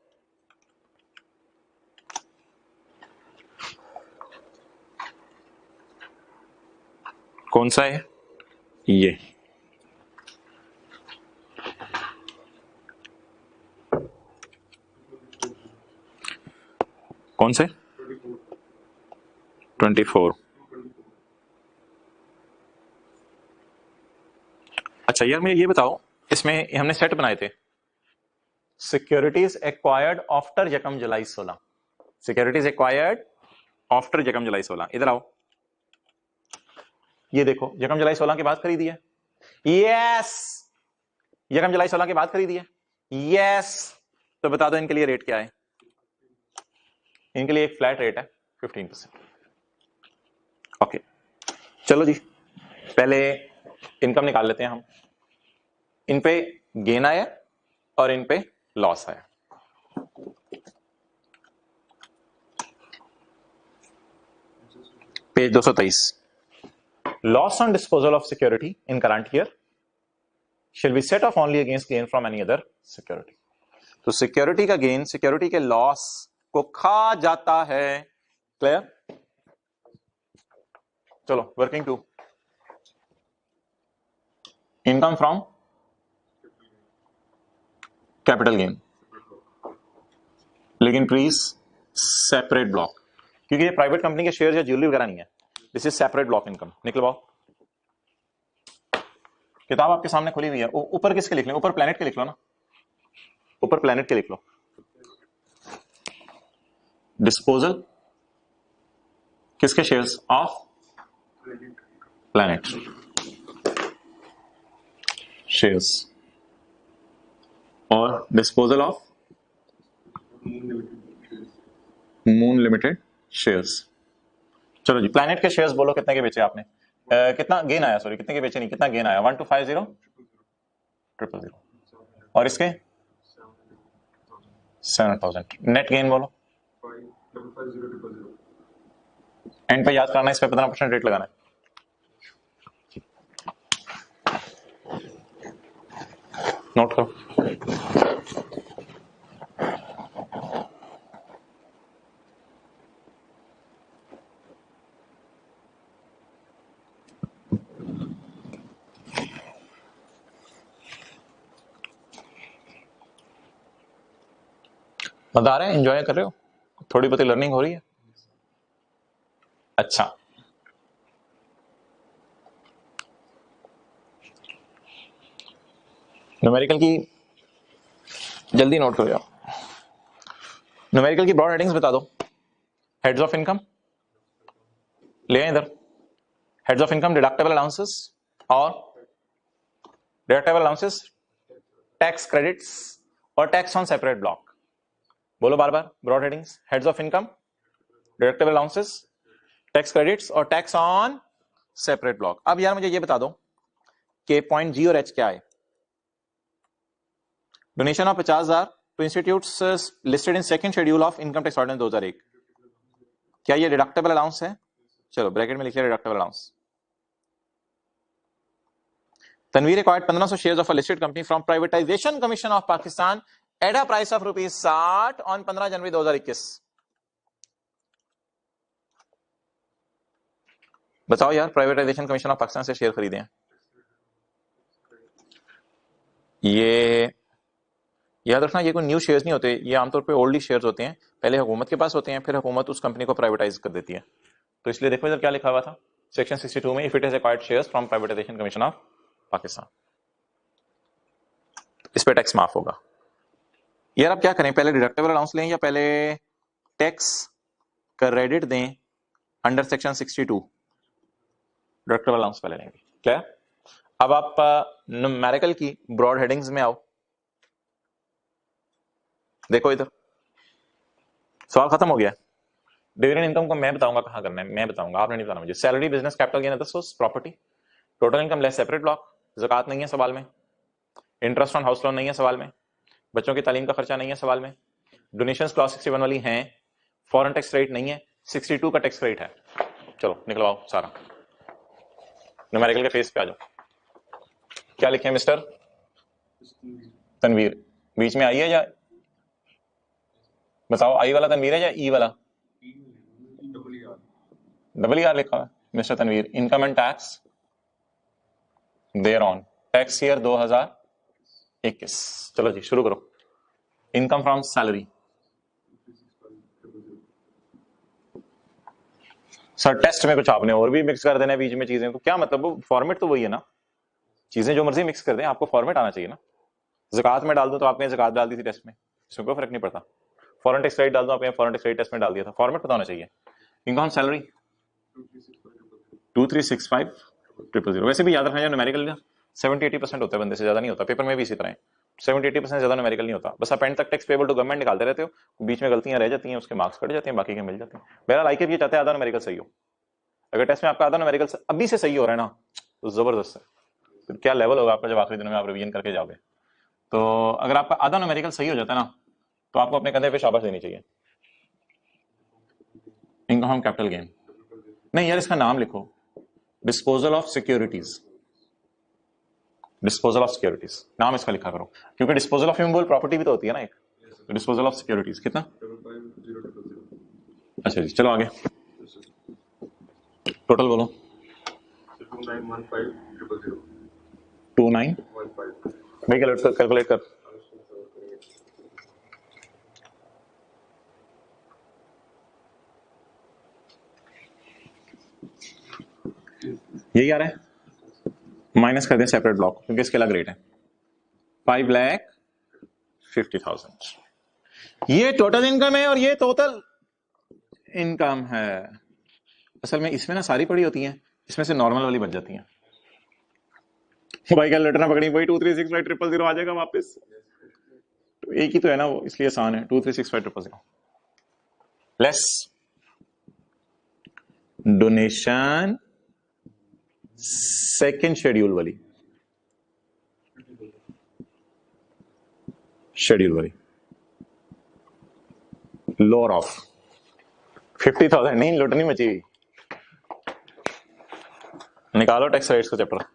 कौन सा है? ये कौन से? 24। अच्छा यार, मुझे ये बताओ, इसमें हमने सेट बनाए थे सिक्योरिटीज एक्वायर्ड आफ्टर यकम जुलाई 16। सिक्योरिटीज एक्वायर्ड आफ्टर यकम जुलाई 16। इधर आओ, ये देखो यकम जुलाई 16 के बाद खरीदी है। यस, यकम जुलाई 16 के बाद खरीदी है। यस, तो बता दो इनके लिए रेट क्या है? इनके लिए एक फ्लैट रेट है 15%। ओके, चलो जी, पहले इनकम निकाल लेते हैं हम। इन पे गेन आया और इन पे लॉस आया। Page 223। Loss on disposal of security in current year shall be set off only against gain from any other security। तो सिक्योरिटी का गेन सिक्योरिटी के लॉस को खा जाता है। क्लियर? चलो, working to income from capital gain, लेकिन प्लीज सेपरेट ब्लॉक, क्योंकि ये प्राइवेट कंपनी के शेयर या ज्वेलरी वगैरह नहीं है। This is separate block income. निकलवाओ, किताब आपके सामने खुली हुई है। ऊपर किसके लिख लें? ऊपर प्लैनेट के लिख लो ना, ऊपर प्लैनेट के लिख लो। डिस्पोजल किसके शेयर्स? ऑफ प्लैनेट शेयर्स और disposal of moon limited shares. चलो जी, प्लैनेट के शेयर्स बोलो कितने के बेचे आपने? कितना गेन आया? सॉरी, कितने के बेचे नहीं, कितना गेन आया? 1250,000। और इसके 7,000। नेट गेन बोलो। एंड पे याद करना, इस पे 15% रेट लगाना है। नोट करो। मजा आ रहा है? एंजॉय कर रहे हो? थोड़ी बहुत लर्निंग हो रही है? अच्छा, न्यूमेरिकल की जल्दी नोट करो जाओ। न्यूमेरिकल की ब्रॉड हेडिंग्स बता दो। हेड्स ऑफ इनकम ले आए इधर। Heads of income deductible allowances और डिडक्टेबल अलाउंसेस, टैक्स क्रेडिट्स और टैक्स ऑन सेपरेट ब्लॉक। बोलो बार बार broad headings. Heads of income, deductible allowances, tax credits और टैक्स ऑन सेपरेट ब्लॉक। अब यार मुझे ये बता दो कि पॉइंट जी और एच क्या है? Donation of 50,000 to institutes listed in second schedule of income tax ordinance 2001। क्या ये डिडक्टेबल अलाउंस है? चलो ब्रैकेट में लिखिए deductible allowance. Tanveer acquired 1500 shares of a listed company from privatisation commission of Pakistan at a price of ₹60 on 15 January 2021। बताओ यार, प्राइवेटाइजेशन कमीशन ऑफ पाकिस्तान से शेयर खरीदे हैं। ये याद रखना, ये कोई न्यू शेयर्स नहीं होते, ये आमतौर पे ओल्ड शेयर्स होते हैं, पहले हुकूमत के पास होते हैं, फिर हुकूमत उस कंपनी को प्राइवेटाइज कर देती है। तो इसलिए देखो इधर क्या लिखा हुआ था सेक्शन 62 में, if it is acquired shares from privatisation commission of Pakistan, इस पे टैक्स माफ होगा। यार आप क्या करें, पहले डिडक्टेबल अलाउंस लें या पहले टैक्स क्रेडिट दें अंडर सेक्शन 62? डिडक्टेबल अलाउंस पहले लेंगे। क्या अब आप न्यूमेरिकल की ब्रॉड हेडिंग्स में आओ, देखो इधर सवाल खत्म हो गया। डिविडेंड इनकम को मैं बताऊंगा कहां करना है, मैं बताऊंगा, आपने नहीं बताना मुझे। Salary, business capital gain, other source, property, total income less separate block, ज़कात नहीं है सवाल में, इंटरेस्ट ऑन हाउस लोन नहीं है सवाल में, बच्चों की तालीम का खर्चा नहीं है सवाल में, डोनेशंस क्लॉज 61 वाली हैं, फॉरेन टैक्स रेट नहीं है, 62 का टैक्स रेट है। चलो निकलवाओ सारा, न्यूमेरिकल के फेस पे आ जाओ। क्या लिखे मिस्टर तनवीर? बीच में आई है या बताओ, आई वाला तनवीर है या ई वाला? डबल ई आर लिखा है mister Tanveer. Income and tax there on tax year 2021। चलो जी शुरू करो। Income from salary, sir test में कुछ आपने और भी मिक्स कर देना है बीच में चीजें, तो क्या मतलब, फॉर्मेट तो वही है ना, चीजें जो मर्जी मिक्स कर दें, आपको फॉर्मेट आना चाहिए ना। ज़कात में डाल दो तो आपने ज़कात डाल दी थी टेस्ट में, इसमें कोई फर्क नहीं पड़ता। फॉरेन टैक्स रेट डाल दो, आपने फॉरेन टैक्स रेट टेस्ट में डाल दिया था, फॉर्मेट पता होना चाहिए। Income salary 2365,000। वैसे भी याद रखना, न्यूमेरिकल 70-80% होता है, बंदे से ज्यादा नहीं होता, पेपर में भी इसी तरह है, 70-80% ज्यादा न्यूमेरिकल नहीं होता। बस आप एंड तक टैक्स पेबल टू गवर्नमेंट निकालते रहते हो, बीच में गलतियां रह जाती हैं, उसके मार्क्स कट जाते हैं, बाकी के मिल जाते हैं। बहरहाल आई के भी चाहते हैं आधा न्यूमेरिकल सही हो। अगर टेस्ट में आपका आधा न्यूमेरिकल अभी से सही हो रहा है ना, तो जबरदस्त है, फिर क्या लेवल होगा आपका जब आखिरी दिनों में आप रिवीजन करके जाओगे। तो अगर आपका आधा न्यूमेरिकल सही हो जाता है ना, तो आपको अपने कंधे पे शाबाश देनी चाहिए। इनकम कैपिटल गेन नहीं यार, इसका नाम लिखो, disposal of securities, disposal of securities नाम इसका लिखा करो, क्योंकि डिस्पोजल ऑफ इमूवेबल प्रॉपर्टी भी तो होती है ना एक, डिस्पोजल ऑफ सिक्योरिटीज। कितना? अच्छा जी चलो आगे, टोटल बोलो। 2915 भाई कैलकुलेट कर। यही आ रहा है, माइनस कर दें सेपरेट ब्लॉक क्योंकि इसके अलग रेट है। 5,50,000 ये टोटल इनकम है और ये टोटल इनकम है। असल में इसमें ना सारी पड़ी होती हैं, इसमें से नॉर्मल वाली बच जाती हैं। भाई क्या लटना पकड़ी, वही 2365,000 आ जाएगा वापस, तो एक ही तो है ना वो, इसलिए आसान है। 2365,000 लेस डोनेशन सेकेंड शेड्यूल वाली, शेड्यूल वाली लोअर ऑफ 50,000 नहीं, लुटनी मची। निकालो टैक्स रेट्स का चैप्टर,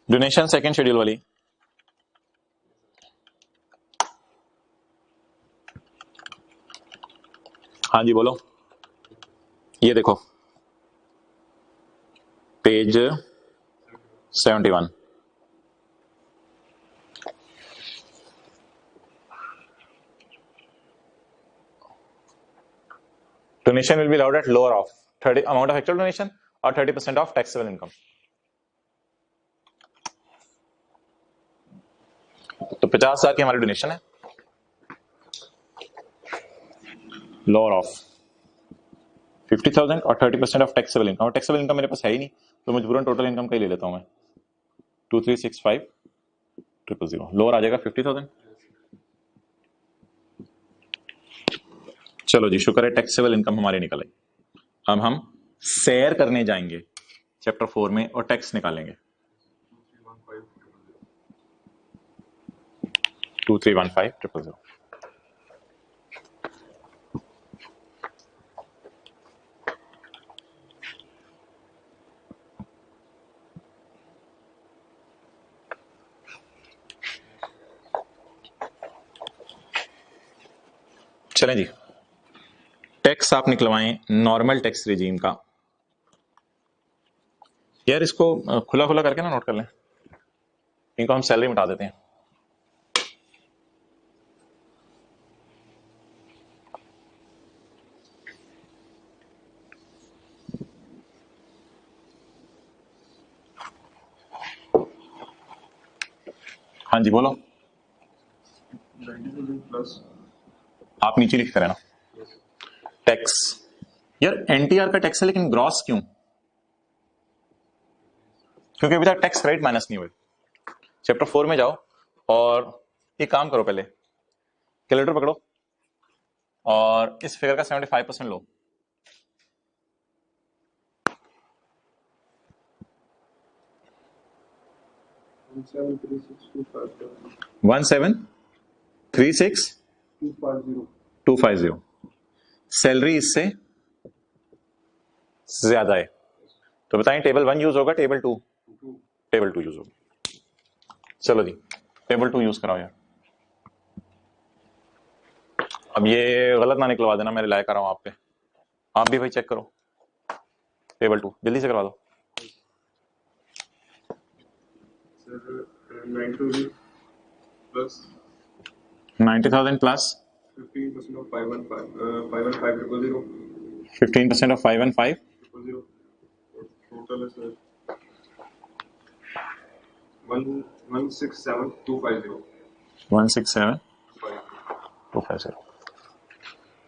डोनेशन सेकेंड शेड्यूल वाली। हाँ जी बोलो, ये देखो page 71, donation will be allowed at lower of 30 amount of actual donation or 30% of taxable income। तो 50,000 की हमारी डोनेशन है, लोअर ऑफ 50,000 और 30% ऑफ टैक्सेबल इनकम। और टैक्सेबल इनकम मेरे पास है ही नहीं, तो मजबूरन टोटल इनकम का ही ले लेता हूं मैं, 2365,000। लोअर आ जाएगा 50,000। चलो जी शुक्र है टैक्सेबल इनकम हमारी निकल आई। अब हम शेयर करने जाएंगे चैप्टर 4 में और टैक्स निकालेंगे। 2315,000. चलें जी, टैक्स आप निकलवाएं नॉर्मल टैक्स रिजीम का। यार इसको खुला खुला करके ना नोट कर लें, इनको हम सैलरी मिटा देते हैं। हाँ जी बोलो। 90,000 प्लस आप नीचे लिखते रहना टैक्स। यार एनटीआर का टैक्स है लेकिन ग्रॉस क्यों? क्योंकि अभी तक टैक्स क्रेडिट माइनस नहीं हुए। चैप्टर 4 में जाओ और एक काम करो, पहले कैलकुलेटर पकड़ो और इस फिगर का 75% लो। 1736,250 सैलरी इससे ज्यादा है, तो बताएं टेबल 1 यूज होगा टेबल 2? टेबल 2 यूज होगा। चलो जी टेबल 2 यूज कराओ यार। अब ये गलत ना निकलवा देना, मैं रिलाय कर रहा हूं आप पे। आप भी भाई चेक करो टेबल 2 जल्दी से करवा दो। Sir 90,000 plus 90,000 plus 15% of 515,000 15% of 515 total है सर 167,250 167,250।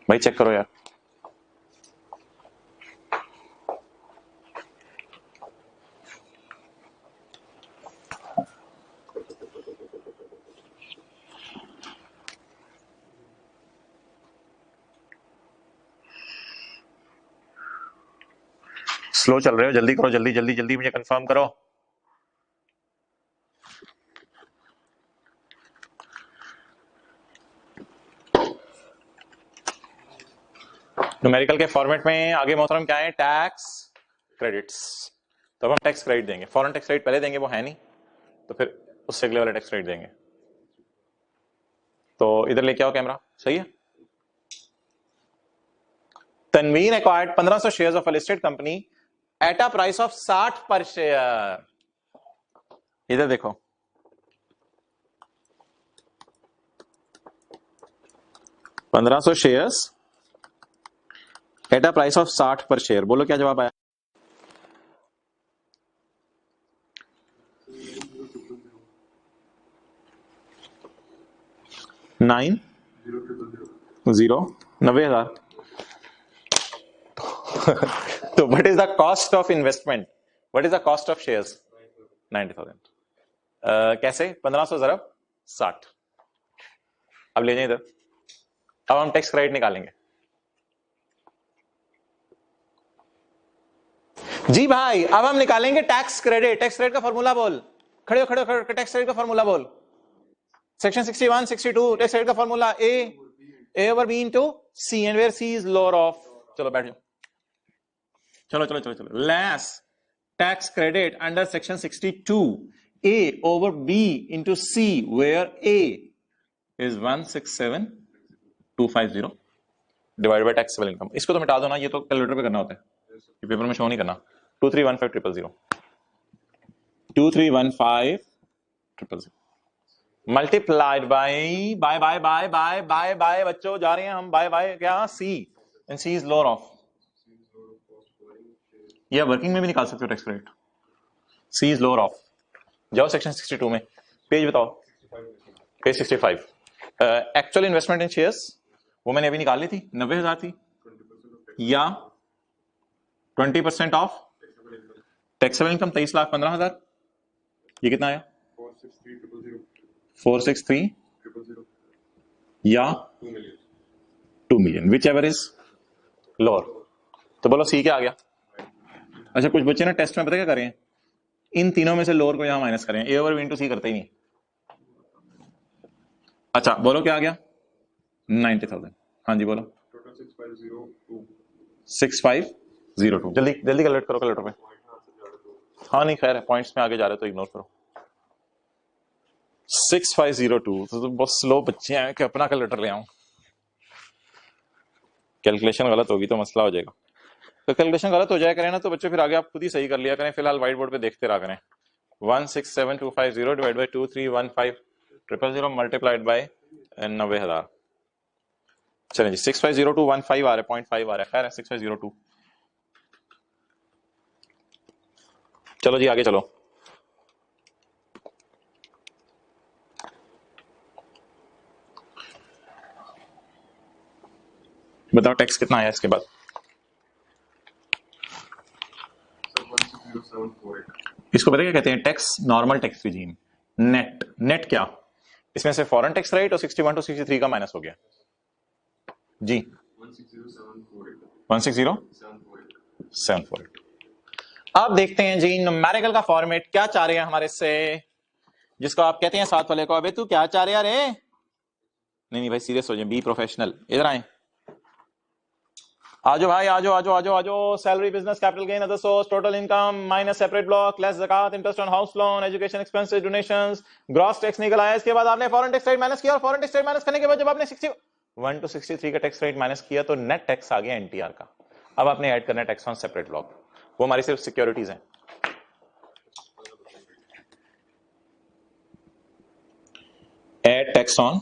भाई चेक करो यार। स्लो चल रहे हो, जल्दी करो, जल्दी जल्दी जल्दी मुझे कंफर्म करो। न्यूमेरिकल के फॉर्मेट में आगे मोहतरम क्या है? Tax credits. तो अब हम टैक्स क्रेडिट देंगे, फॉरेन टैक्स क्रेडिट पहले देंगे वो है नहीं, तो फिर उससे अगले वाले टैक्स क्रेडिट देंगे। तो इधर लेके आओ कैमरा, सही है। Tanveer acquired 1500 shares of a listed company at a price of 60 per share. इधर देखो, $1500 shares at a price of 60 per share. बोलो क्या जवाब आया? 90,000। तो what is the cost of investment? What is the cost of shares? 90,000। कैसे? 1500 ज़रब 60। अब ले जाए इधर। अब हम टैक्स क्रेडिट निकालेंगे जी भाई। अब हम निकालेंगे टैक्स क्रेडिट। टैक्स क्रेडिट का फॉर्मूला बोल। खड़े हो, खड़े हो, खड़े हो। टैक्स क्रेडिट का फॉर्मूला बोल। सेक्शन 61 62 टैक्स क्रेडिट का formula A over B into C, and where C is lower of. चलो बैठ जाओ, चलो चलो चलो चलो। Less tax credit under section 62 A over B into C where A is 167,250 divide by taxable income. इसको तो मिटा दो ना, ये तो कैलकुलेटर पे करना होता है, ये पेपर में शो नहीं करना। 2315,000 2315,000 multiplied by by by by by by by बच्चों जा रहे हैं हम बाय बाय क्या? C, and C is lower of. या वर्किंग में भी निकाल सकते हो tax credit. C is lower of. जाओ सेक्शन 62 में, पेज बताओ। Page 65। Actual investment in shares वो मैंने अभी निकाल ली थी, 90,000 थी, या 20% ऑफ टैक्सेबल इनकम 23,15,000। ये कितना आया? 463,000 या 2 million, which ever is lower. तो बोलो सी क्या आ गया? अच्छा कुछ बच्चे ना टेस्ट में पता क्या करें, इन तीनों में से लोअर को यहां माइनस करें, ए ओवर बी इनटू सी करते ही नहीं। अच्छा बोलो क्या आ गया? 90,000। हाँ जी बोलो। टोटल 6502। 6502। जल्दी जल्दी कैलकुलेट करो कैलकुलेटर पे। पॉइंट हाथ से जा रहे तो हाँ नहीं खैर है, पॉइंट्स में आगे जा रहे तो इग्नोर करो। 6502 तो बहुत स्लो बच्चे हैं कि अपना कैलकुलेटर ले आऊं। कैलकुलेशन गलत होगी तो मसला हो जाएगा। तो कैलकुलेशन गलत हो जाया करें ना तो बच्चे फिर आगे आप खुद ही सही कर लिया करें, फिलहाल व्हाइट बोर्ड पे देखते रहा करें। 167250 डिवाइड बाई 231500 मल्टीप्लाइड बाई 90,000। चलें जी 650215 आ रहा है, 0.5 आ रहा है, खैर है 6502। चलो जी आगे चलो। बताओ टैक्स कितना आया इसके बाद? सर 160748। इसको पता क्या कहते हैं? Tax, normal tax regime. Net, net क्या? इसमें से फॉरेन टैक्स राइट और 61 to 63 का माइनस हो गया जी। 160748। 160748। अब देखते हैं जी न्यूमेरिकल का फॉर्मेट क्या चाह रहे हैं हमारे से, जिसको आप कहते हैं साथ वाले को अबे तू क्या चाह रहे अरे नहीं नहीं भाई सीरियस हो जाए, बी प्रोफेशनल। इधर आए, आजो भाई आजो आजो आजो आजो। Salary, business, capital gain, other source, total income minus separate block, less ज़कात, interest on house loan, education expenses, donations, gross tax निकल आया। इसके बाद आपने फॉरेन टैक्स रेट माइनस किया और फॉरेन टैक्स रेट माइनस करने के बाद जब आपने 61 to 63 का टैक्स रेट माइनस किया तो नेट टैक्स आ गया एनटीआर का। अब आपने ऐड करना है टैक्स ऑन सेपरेट ब्लॉक, वो हमारी सिर्फ सिक्योरिटीज हैं। Add tax on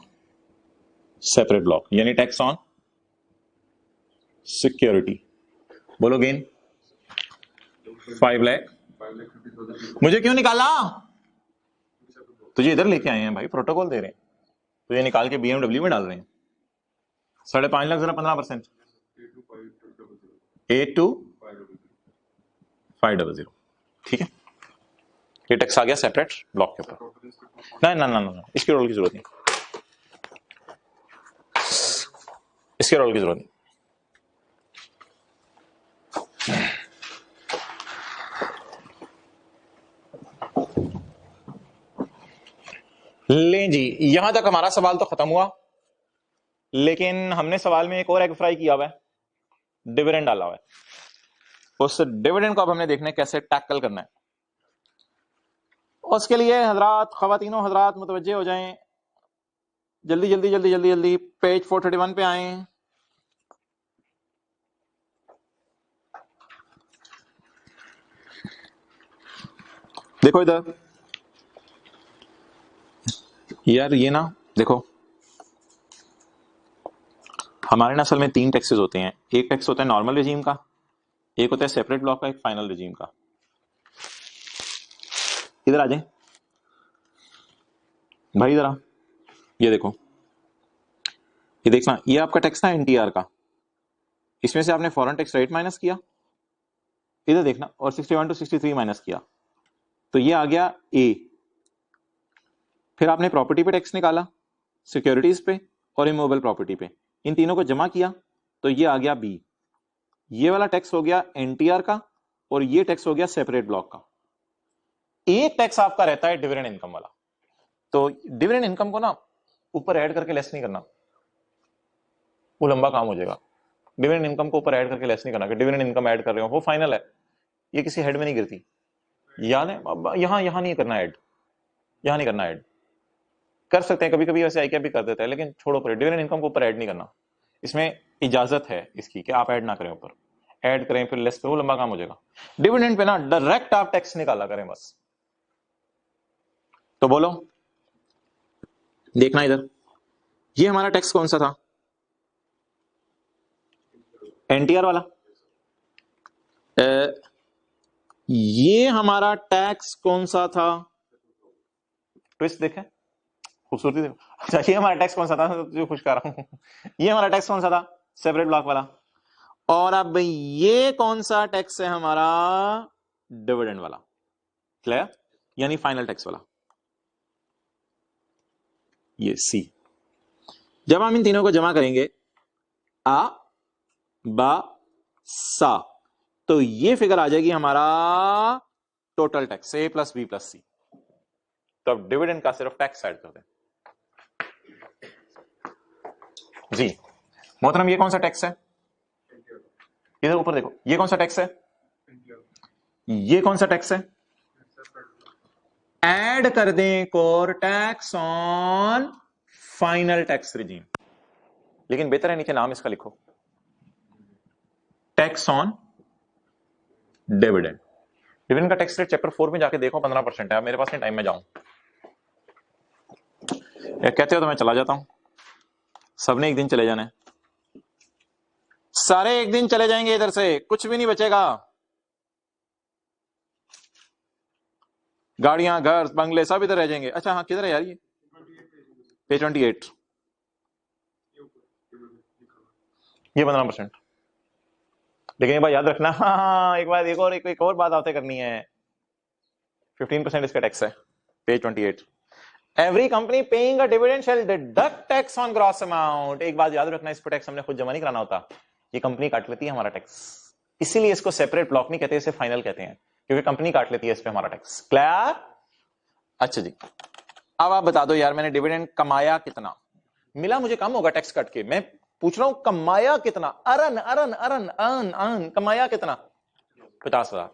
separate block यानी टैक्स ऑन सिक्योरिटी। बोलो गेन 5 लाख। 5,50,000। मुझे क्यों निकाला? तुझे इधर लेके आए हैं भाई, प्रोटोकॉल दे रहे हैं, तुझे निकाल के बीएमडब्ल्यू में डाल रहे हैं। 5.5 लाख जरा 15%। 82,500। ठीक है, ये टैक्स आ गया सेपरेट ब्लॉक के ऊपर। ना ना ना ना, इसके रोल की जरूरत नहीं, इसके रोल की जरूरत नहीं। लें जी, यहां तक हमारा सवाल तो खत्म हुआ, लेकिन हमने सवाल में एक और एग फ्राई किया हुआ है, डिविडेंड डाला हुआ है। उस डिविडेंड को अब हमने देखना है कैसे टैकल करना है। उसके लिए हजरात, खवातीनों हजरात मुतवज्जे हो जाएं, जल्दी जल्दी जल्दी जल्दी जल्दी पेज 431 पे आए। देखो इधर यार, ये ना देखो, हमारे ना असल में 3 टैक्सेस होते हैं। एक टैक्स होता है नॉर्मल रिजीम का, एक होता है सेपरेट ब्लॉक का, एक फाइनल रिजीम का। इधर आ जाए भाई जरा, ये देखो, ये देखना, ये आपका टैक्स था एनटीआर का, इसमें से आपने फॉरेन टैक्स रेट माइनस किया, इधर देखना, और 61 to 63 माइनस किया, तो ये आ गया ए। फिर आपने प्रॉपर्टी पे टैक्स निकाला, सिक्योरिटीज पे और इमूवेबल प्रॉपर्टी पे, इन तीनों को जमा किया तो ये आ गया बी। ये वाला टैक्स हो गया एनटीआर का और ये टैक्स हो गया सेपरेट ब्लॉक का। एक टैक्स आपका रहता है डिविडेंड इनकम वाला, तो डिविडेंड इनकम को ना ऊपर ऐड करके लेस नहीं करना, वो लंबा काम हो जाएगा। डिविडेंड इनकम को ऊपर ऐड करके लेस नहीं करना कि डिविडेंड इनकम ऐड कर रहे हो, वो फाइनल है, ये किसी हेड में नहीं गिरती, याद है। यहां यहां नहीं करना ऐड, यहां नहीं करना ऐड, कर सकते हैं कभी कभी वैसे आई भी कर देता है, लेकिन छोड़ो पर डिविडेंड इनकम को ऊपर ऐड नहीं करना, इसमें इजाजत है इसकी कि आप ऐड ना करें ऊपर, ऐड करें फिर लेस करें, वो लंबा काम हो जाएगा। डिविडेंड पे ना डायरेक्ट आप टैक्स निकाला करें बस। तो बोलो, देखना इधर, ये हमारा टैक्स कौन सा था? एनटीआर वाला। ये हमारा टैक्स कौन सा था? ट्विस्ट देखें, खूबसूरती देखो। अच्छा, ये हमारा टैक्स कौन सा था, जो खुश कर रहा हूं, ये हमारा टैक्स कौन सा था? सेपरेट ब्लॉक वाला। और अब ये कौन सा टैक्स है हमारा? डिविडेंड वाला। क्लियर? यानी फाइनल टैक्स वाला, ये सी। जब हम इन तीनों को जमा करेंगे आ बा सा, तो ये फिगर आ जाएगी हमारा टोटल टैक्स, ए प्लस बी प्लस सी। तो अब डिविडेंड का सिर्फ टैक्स ऐड कर दें। जी मोहतरम, ये कौन सा टैक्स है? इधर ऊपर देखो, ये कौन सा टैक्स है? ये कौन सा टैक्स है? ऐड कर दें core tax on final tax regime, लेकिन बेहतर है नीचे नाम इसका लिखो, टैक्स ऑन डिविडेंड। डिविडेंड का टैक्स रेट चैप्टर 4 में जाके देखो 15% है। मेरे पास नहीं टाइम में जाऊं, कहते हो तो मैं चला जाता हूं। सबने एक दिन चले जाना है, सारे एक दिन चले जाएंगे, इधर से कुछ भी नहीं बचेगा। गाड़ियां, घर, बंगले सब इधर रह जाएंगे। अच्छा हाँ, किधर है यार ये? पेज 28, ये 15%। लेकिन एक बार याद रखना, हाँ एक बार एक और बात आपसे करनी है। 15% इसका टैक्स है, page 28। Every company paying a dividend shall deduct tax on gross amount. एक बात याद रखना, इस पर टैक्स हमने खुद जमा नहीं कराना होता, ये कंपनी काट लेती है हमारा टैक्स। इसीलिए इसको सेपरेट ब्लॉक नहीं कहते, इसे फाइनल कहते हैं, क्योंकि कंपनी काट लेती है इस पे हमारा टैक्स। क्लियर? अच्छा जी, अब आप बता दो यार, मैंने डिविडेंड कमाया कितना? मिला मुझे कम होगा टैक्स कट के, मैं पूछ रहा हूं कमाया कितना? अरन अरन अरन अर्न अर्न कमाया कितना? 50,000।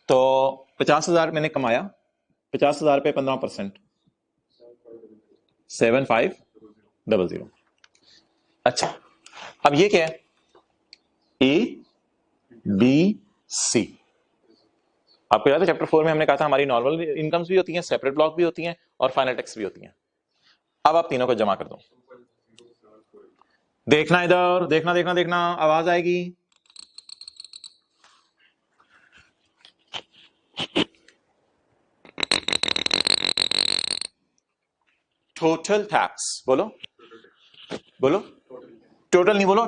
तो 50,000 मैंने कमाया, 50,000 पे 15%, 7500। अच्छा, अब ये क्या है? A B C. आपको याद है चैप्टर 4 में हमने कहा था हमारी नॉर्मल इनकम्स भी होती हैं, सेपरेट ब्लॉक भी होती हैं, और फाइनल टैक्स भी होती हैं। अब आप तीनों को जमा कर दो। देखना इधर, देखना देखना देखना, आवाज आएगी। टोटल टैक्स बोलो, बोलो। टोटल नहीं बोलो,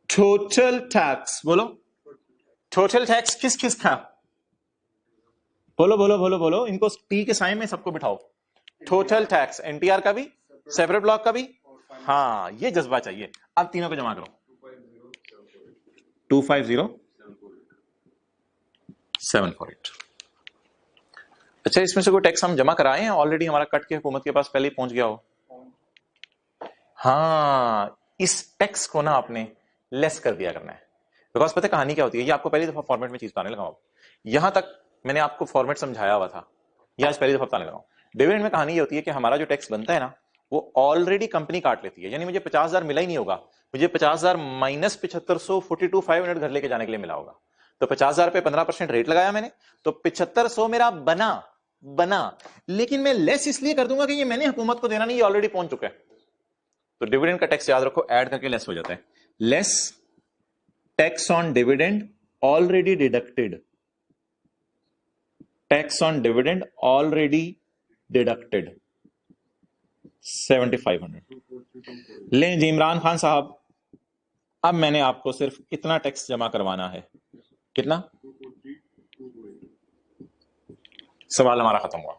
टोटल टैक्स बोलो। टोटल टैक्स किस किस का? बोलो बोलो बोलो बोलो, इनको टी के साइन में सबको बिठाओ। टोटल टैक्स, एनटीआर का भी, सेपरेट ब्लॉक का भी। हाँ, ये जज्बा चाहिए। अब तीनों को जमा करो। 250748। अच्छा, इसमें से कोई टैक्स हम जमा कराए हैं ऑलरेडी, हमारा कट के हुकूमत के पास पहले ही पहुंच गया हो? हाँ, इस टैक्स को ना आपने लेस कर दिया करना है। बिकॉज पता है कहानी क्या होती है, ये आपको पहली दफा फॉर्मेट में चीज बताने लगा हूं। यहां तक मैंने आपको फॉर्मेट समझाया हुआ था, ये आज पहली दफा बताने लगा हूं। डिविडेंड में कहानी ये होती है कि हमारा जो टैक्स बनता है ना, वो ऑलरेडी कंपनी काट लेती है। यानी मुझे 50,000 मिला ही नहीं होगा, मुझे 50,000 माइनस 7500 42,500 घर लेके जाने के लिए मिला होगा। तो 50,000 पे 15% रेट लगाया मैंने, तो 7500 मेरा बना, लेकिन मैं लेस इसलिए कर दूंगा कि ये मैंने हुकूमत को देना नहीं, ये ऑलरेडी पहुंच चुका है। तो डिविडेंड का टैक्स याद रखो, ऐड करके लेस हो जाता है। Less tax on dividend already deducted, tax on dividend already deducted 7500। लें जी इमरान खान साहब, अब मैंने आपको सिर्फ इतना टैक्स जमा करवाना है। कितना? सवाल हमारा खत्म हुआ।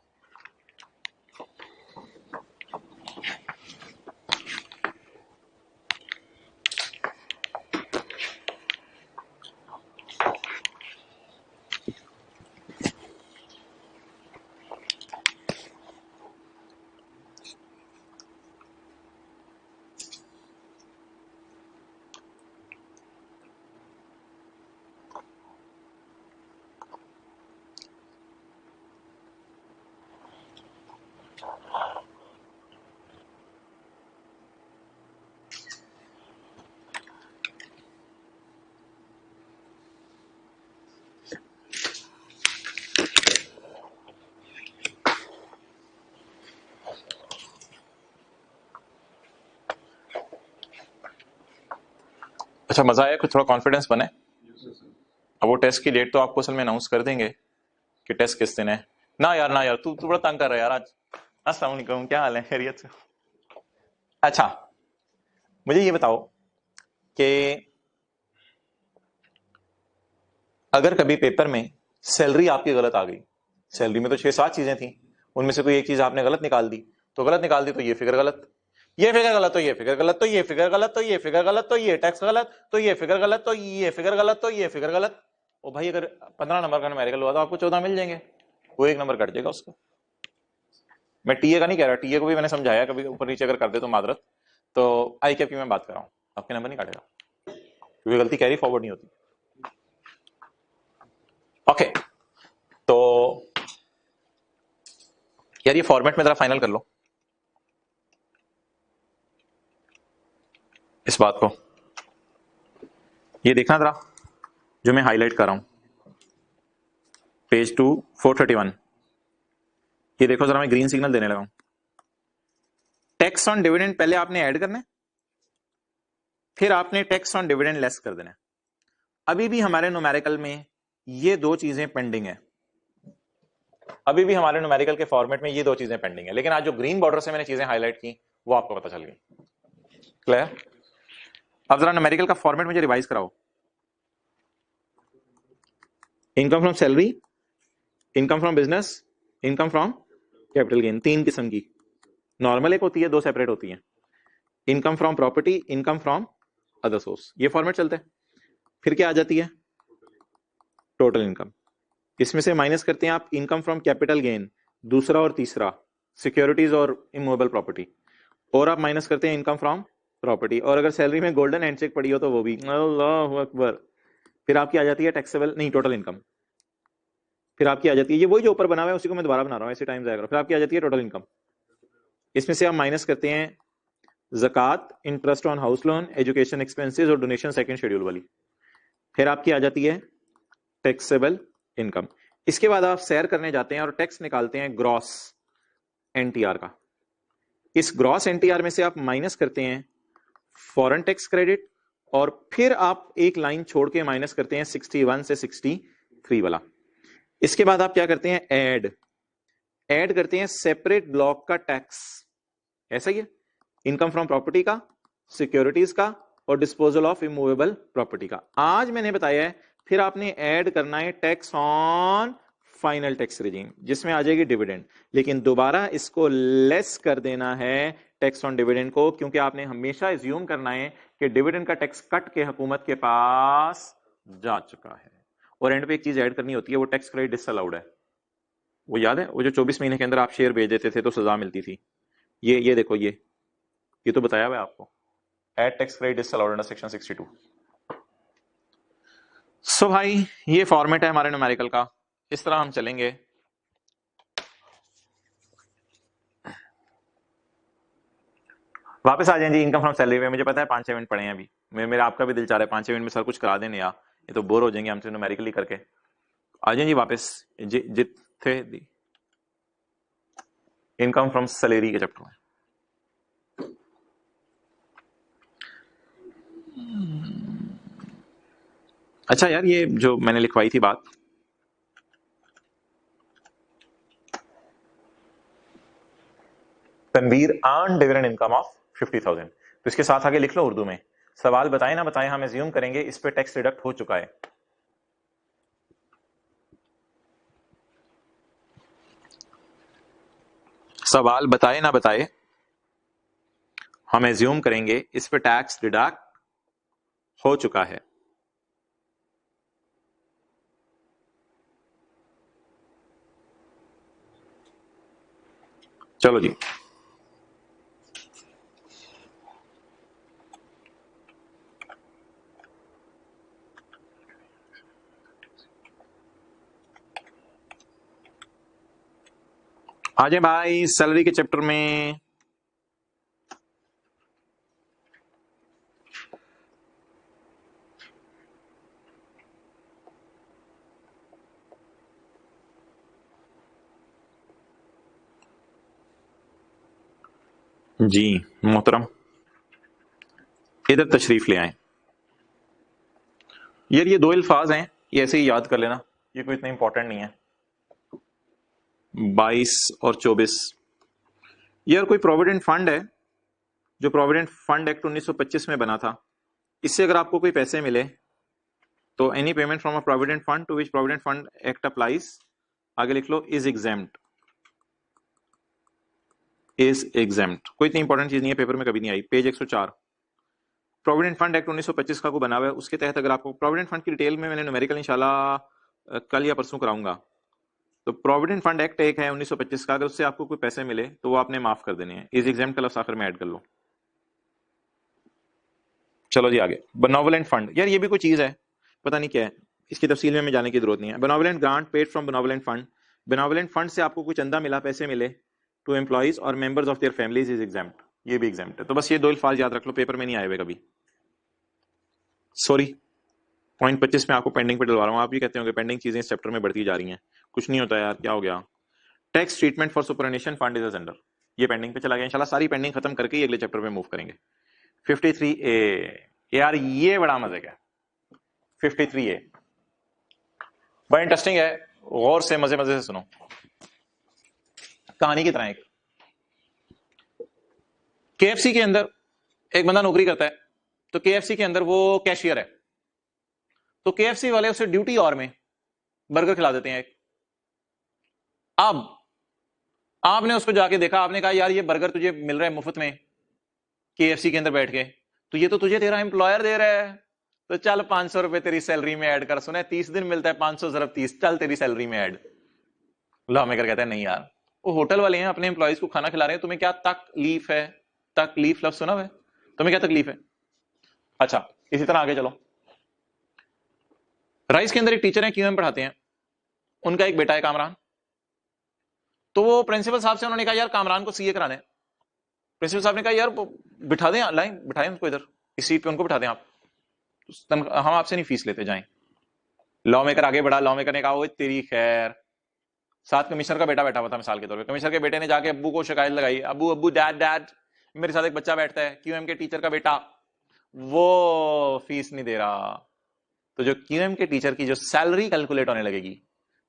अच्छा, मजा आया? कुछ थोड़ा कॉन्फिडेंस बने। अब वो टेस्ट की डेट तो आपको असल में अनाउंस कर देंगे कि टेस्ट किस दिन है। ना यार, ना यार, तू बड़ा तंग कर रहा है यार आज। अस्सलाम वालेकुम, क्या हाल है? खैरियत से? अच्छा, मुझे ये बताओ कि अगर कभी पेपर में सैलरी आपकी गलत आ गई, सैलरी में तो 6-7 चीजें थी, उनमें से कोई एक चीज आपने गलत निकाल दी, तो गलत निकाल दी तो ये फिगर गलत, ये फिगर गलत, तो ये फिगर गलत, तो ये फिगर गलत, तो ये फिगर गलत, तो ये टैक्स गलत, तो ये फिगर गलत, तो ये फिगर गलत, तो ये फिगर गलत। ओ भाई, अगर 15 नंबर का न्यूमेरिकल हुआ तो आपको 14 मिल जाएंगे, वो 1 नंबर कट जाएगा उसका। मैं टीए का नहीं कह रहा, टीए को भी मैंने समझाया, कभी ऊपर नीचे अगर कर दे तो मादरत। तो आई कैप की मैं बात कर रहा हूँ, आपके नंबर नहीं काटेगा क्योंकि गलती कैरी फॉरवर्ड नहीं होती। ओके, तो यार ये फॉर्मेट में जरा फाइनल कर लो इस बात को। ये देखना जरा जो मैं हाईलाइट कर रहा हूं, पेज 2 431, ये देखो जरा, मैं ग्रीन सिग्नल देने लगा हूं। टैक्स ऑन डिविडेंड पहले आपने ऐड करना है, फिर आपने टैक्स ऑन डिविडेंड लेस कर देना है। अभी भी हमारे न्यूमेरिकल में ये दो चीजें पेंडिंग है, अभी भी हमारे न्यूमेरिकल के फॉर्मेट में ये दो चीजें पेंडिंग है, लेकिन आज जो ग्रीन बॉर्डर से मैंने चीजें हाईलाइट की वो आपको पता चल गई। क्लियर? अब जरा न्यूमेरिकल का फॉर्मेट मुझे रिवाइज कराओ। Income from salary, income from business, income from capital gain, तीन किस्म की। नॉर्मल एक होती है, दो सेपरेट होती है। Income from property, income from other source, ये फॉर्मेट चलता है। फिर क्या आ जाती है? Total income. इसमें से माइनस करते हैं आप इनकम फ्रॉम कैपिटल गेन, दूसरा और तीसरा सिक्योरिटीज और इमूवेबल प्रॉपर्टी, और आप माइनस करते हैं इनकम फ्रॉम प्रॉपर्टी। और अगर सैलरी में गोल्डन हैंडशेक पड़ी हो तो वो भी, अल्लाह अकबर। फिर आपकी आ जाती है टैक्सेबल, नहीं टोटल इनकम। फिर आपकी आ जाती है, ये वही जो ऊपर बना हुआ है उसी को मैं दोबारा बना रहा हूँ, ऐसे टाइम जाएगा। फिर आपकी आ जाती है टोटल इनकम। इसमें से आप माइनस करते हैं ज़कात, interest on house loan, education expenses और डोनेशन सेकंड शेड्यूल वाली। फिर आपकी आ जाती है टैक्सेबल इनकम। इसके बाद आप सैर करने जाते हैं और टैक्स निकालते हैं ग्रॉस एनटीआर का। इस ग्रॉस एनटीआर में से आप माइनस करते हैं फॉरेन टैक्स क्रेडिट, और फिर आप एक लाइन छोड़ के माइनस करते हैं 61 से 63 वाला। इसके बाद आप क्या करते हैं? ऐड करते हैं सेपरेट ब्लॉक का टैक्स। ऐसा ही है, इनकम फ्रॉम प्रॉपर्टी का, सिक्योरिटीज का और डिस्पोजल ऑफ इमूवेबल प्रॉपर्टी का। आज मैंने बताया है फिर आपने ऐड करना है tax on final tax regime, जिसमें आ जाएगी डिविडेंड। लेकिन दोबारा इसको लेस कर देना है टैक्स ऑन डिविडेंड को, क्योंकि आपने हमेशा एज्यूम करना है कि डिविडेंड का टैक्स कट के हुकूमत के पास जा चुका है। और एंड पे एक चीज ऐड करनी होती है, वो टैक्स क्रेडिट डिसअलाउड है। वो याद है, वो जो 24 महीने के अंदर आप शेयर भेज देते थे तो सजा मिलती थी। ये देखो, ये तो बताया हुआ है आपको, add tax credit disallowed under section 62। So भाई ये फॉर्मेट है हमारे न्यूमेरिकल का, इस तरह हम चलेंगे। वापस आ जाएं जी इनकम फ्रॉम सैलरी में। मुझे पता है 5-6 मिनट पड़े हैं अभी, मेरा आपका भी दिल चाह रहा है 5-6 मिनट में सर कुछ करा देने यार, ये तो बोर हो जाएंगे हमसे न्यूमेरिकली करके। आ जाएं जी वापस जिथे इनकम फ्रॉम सैलरी के चैप्टर में। अच्छा यार, ये जो मैंने लिखवाई थी बात, Tanveer earn dividend income of 50,000, तो इसके साथ आगे लिख लो उर्दू में, सवाल बताएं ना बताएं, हम एज्यूम करेंगे इस पे टैक्स डिडक्ट हो चुका है। सवाल बताए ना बताए, हम एज्यूम करेंगे इस पे टैक्स डिडक्ट हो चुका है। चलो जी, आ जाए भाई सैलरी के चैप्टर में। जी मोहतरम, इधर तशरीफ ले आए। यार ये दो अल्फाज हैं, ये ऐसे ही याद कर लेना, ये कोई इतना इंपॉर्टेंट नहीं है। 22 और 24, यार कोई प्रोविडेंट फंड है जो प्रोविडेंट फंड एक्ट 1925 में बना था, इससे अगर आपको कोई पैसे मिले तो any payment from a provident fund to which provident fund act applies, आगे लिख लो इज एग्जेम्प्ट। इज एग्जेम्प्ट कोई इतनी इंपॉर्टेंट चीज नहीं है, पेपर में कभी नहीं आई। पेज 104, प्रोविडेंट फंड एक्ट 1925 का को बना हुआ है, उसके तहत अगर आपको प्रोविडेंट फंड की डिटेल में मैंने न्यूमेरिकल इंशाल्लाह कल या परसों कराऊंगा। तो प्रोविडेंट फंड एक्ट एक है 1925 का, अगर उससे आपको कोई पैसे मिले तो वो आपने माफ कर देने हैं। इज एग्जाम्प्ट का लफ्ज आखिर में ऐड कर लो। चलो जी आगे। बेनोवलेंट फंड, यार ये भी कोई चीज है, पता नहीं क्या है, इसकी तफसील में हमें जाने की जरूरत नहीं है। Benevolent grant paid from benevolent fund, benevolent fund से आपको कोई चंदा मिला, पैसे मिले टू एम्प्लॉइज और members of their families is exempt, ये भी एग्जाम्प्ट है। तो बस ये दो अल्फाज याद रख लो, पेपर में नहीं आए हुए कभी। सॉरी, पॉइंट 25 में आपको पेंडिंग पे डलवा रहा हूँ। आप भी कहते होंगे पेंडिंग चीजें इस चैप्टर में बढ़ती जा रही हैं, कुछ नहीं होता यार, क्या हो गया। Tax treatment for superannuation fund is under, ये पेंडिंग पे चला गया। इंशाल्लाह सारी पेंडिंग खत्म करके ही अगले चैप्टर में मूव करेंगे। 53A, यार ये बड़ा मजे का 53A, बड़ा इंटरेस्टिंग है, गौर से मजे मजे से सुनो, कहानी की तरह। एक KFC के अंदर एक बंदा नौकरी करता है, तो KFC के अंदर वो कैशियर है, तो KFC वाले उसे ड्यूटी आवर में बर्गर खिला देते हैं एक। अब आपने उसको जाके देखा, आपने कहा यार ये बर्गर तुझे मिल रहा है मुफ्त में KFC के अंदर बैठ के, तो ये तो तुझे तेरा एम्प्लॉयर दे रहा है, तो चल 500 रुपए तेरी सैलरी में ऐड कर। सुना है 30 दिन मिलता है, 500 ज़रब 30, चल तेरी सैलरी में ऐड। लॉ मेकर कहता है नहीं यार, वो होटल वाले हैं, अपने एम्प्लॉइज को खाना खिला रहे हैं, तुम्हें क्या तकलीफ है? तकलीफ लफ्ज सुना है, तुम्हें क्या तकलीफ है? अच्छा, इसी तरह आगे चलो। राइस के अंदर एक टीचर है, QM पढ़ाते हैं, उनका एक बेटा है कामरान। तो वो प्रिंसिपल साहब से उन्होंने कहा यार कामरान को CA कराने। प्रिंसिपल साहब ने कहा यार बिठा दें, लाइन बिठाएं उनको इधर, इस सीट पे उनको बिठा दें आप, हम आपसे नहीं फीस लेते, जाएं। लॉ मेकर आगे बढ़ा, लॉ मेकर ने कहा वो तेरी खैर। साथ कमिश्नर का बेटा बैठा हुआ था मिसाल के तौर पे, कमिश्नर के बेटे ने जाके अब्बू को शिकायत लगाई, अब्बू अब्बू डैड डैड, मेरे साथ एक बच्चा बैठता है, QM के टीचर का बेटा, वो फीस नहीं दे रहा। तो जो QM के टीचर की जो सैलरी कैलकुलेट होने लगेगी,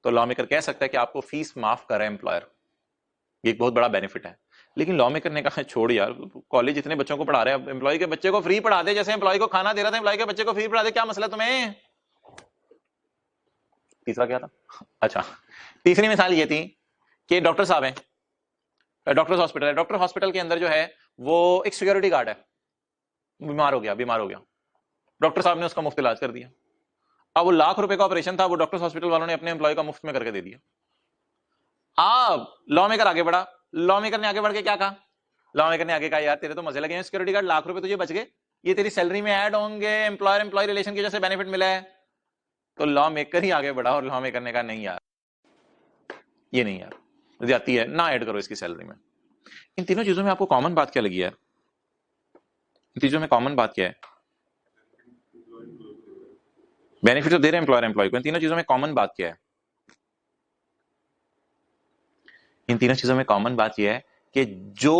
तो लॉ मेकर कह सकता है कि आपको फीस माफ कर रहा है एम्प्लॉयर, ये एक बहुत बड़ा बेनिफिट है। लेकिन लॉ मेकर ने कहा छोड़ यार, कॉलेज इतने बच्चों को पढ़ा रहे हैं, एम्प्लॉय के बच्चे को फ्री पढ़ा दे, जैसे एम्प्लॉय को खाना दे रहा था एम्प्लॉय के बच्चे को फ्री पढ़ा दे, क्या मसला तुम्हें? तीसरा क्या था? अच्छा, तीसरी मिसाल ये थी कि डॉक्टर साहब हैं, डॉक्टर हॉस्पिटल है, डॉक्टर हॉस्पिटल के अंदर जो है वो एक सिक्योरिटी गार्ड है, बीमार हो गया, डॉक्टर साहब ने उसका मुफ्त इलाज कर दिया। अब वो लाख रुपए का ऑपरेशन था, वो डॉक्टर हॉस्पिटल वालों ने अपने एम्प्लॉय का मुफ्त में करके दे दिया। अब लॉ मेकर आगे बढ़ा, लॉ मेकर ने आगे बढ़ के क्या कहा? लॉ मेकर ने आगे कहा यार तेरे तो मजे लगे हैं, सिक्योरिटी गार्ड लाख रुपए तुझे बच गए, ये तेरी सैलरी में ऐड होंगे, एम्प्लॉयर एम्प्लॉय रिलेशन की वजह से बेनिफिट मिला है। तो लॉ मेकर ही आगे बढ़ा और लॉ मेकर ने कहा नहीं यार, ये नहीं यार, ज्यादती है, ना ऐड करो इसकी सैलरी में। इन तीनों चीजों में आपको कॉमन बात क्या लगी है? इन चीजों में कॉमन बात क्या है? बेनिफिट तो दे रहे हैं एम्प्लॉयर एम्प्लॉय को, इन तीनों चीजों में कॉमन बात क्या है? इन तीनों चीजों में कॉमन बात यह है कि जो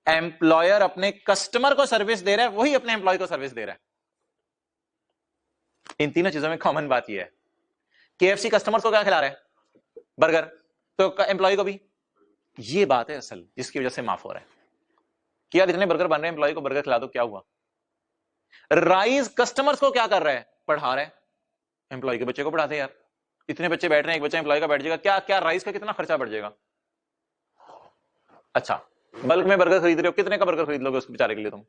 एम्प्लॉयर अपने कस्टमर को सर्विस दे रहा है वही अपने एम्प्लॉय को सर्विस दे रहा है। इन तीनों चीजों में कॉमन बात यह है। KFC कस्टमर्स को क्या खिला रहा है? बर्गर, तो एम्प्लॉय को भी। ये बात है असल जिसकी वजह से माफ हो रहा है कि यार इतने बर्गर बन रहे हैं, एम्प्लॉय को बर्गर खिला दो, क्या हुआ? राइस कस्टमर्स को क्या कर रहा है? पढ़ा रहा है, एम्प्लॉय के बच्चे को पढ़ाते यार, इतने बच्चे बैठ रहे हैं, एक बच्चा एम्प्लॉय का बैठ जाएगा, क्या क्या राइस का कितना खर्चा बढ़ जाएगा? अच्छा, बल्क में बर्गर खरीद रहे हो, कितने का बर्गर खरीद लोगे उसके बेचारे के लिए? तुम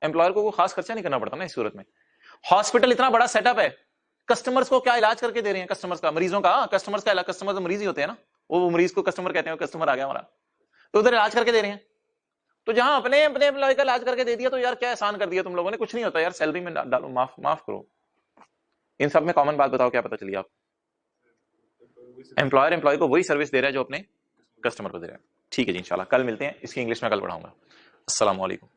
एम्प्लॉयर को खास खर्चा नहीं करना पड़ता ना इस सूरत में। हॉस्पिटल इतना बड़ा सेटअप है, कस्टमर्स को क्या इलाज करके दे रहे हैं? कस्टमर्स का, मरीजों का, कस्टमर्स का इलाज, कस्टमर तो मरीज ही होते हैं ना, वो मरीज को कस्टमर कहते हैं, कस्टमर आ गया हमारा, तो उधर इलाज करके दे रहे हैं। तो जहां अपने अपने एम्प्लॉय का इलाज करके दे दिया, तो यार क्या एहसान कर दिया तुम लोगों ने? कुछ नहीं होता यार, सैलरी में डालो, माफ करो। इन सब में कॉमन बात बताओ, क्या पता चली आप? एम्प्लॉयर एम्प्लॉय को वही सर्विस दे रहा है जो अपने कस्टमर को दे रहा है। ठीक है जी, इंशाल्लाह कल मिलते हैं, इसकी इंग्लिश में कल पढ़ाऊंगा। अस्सलाम वालेकुम।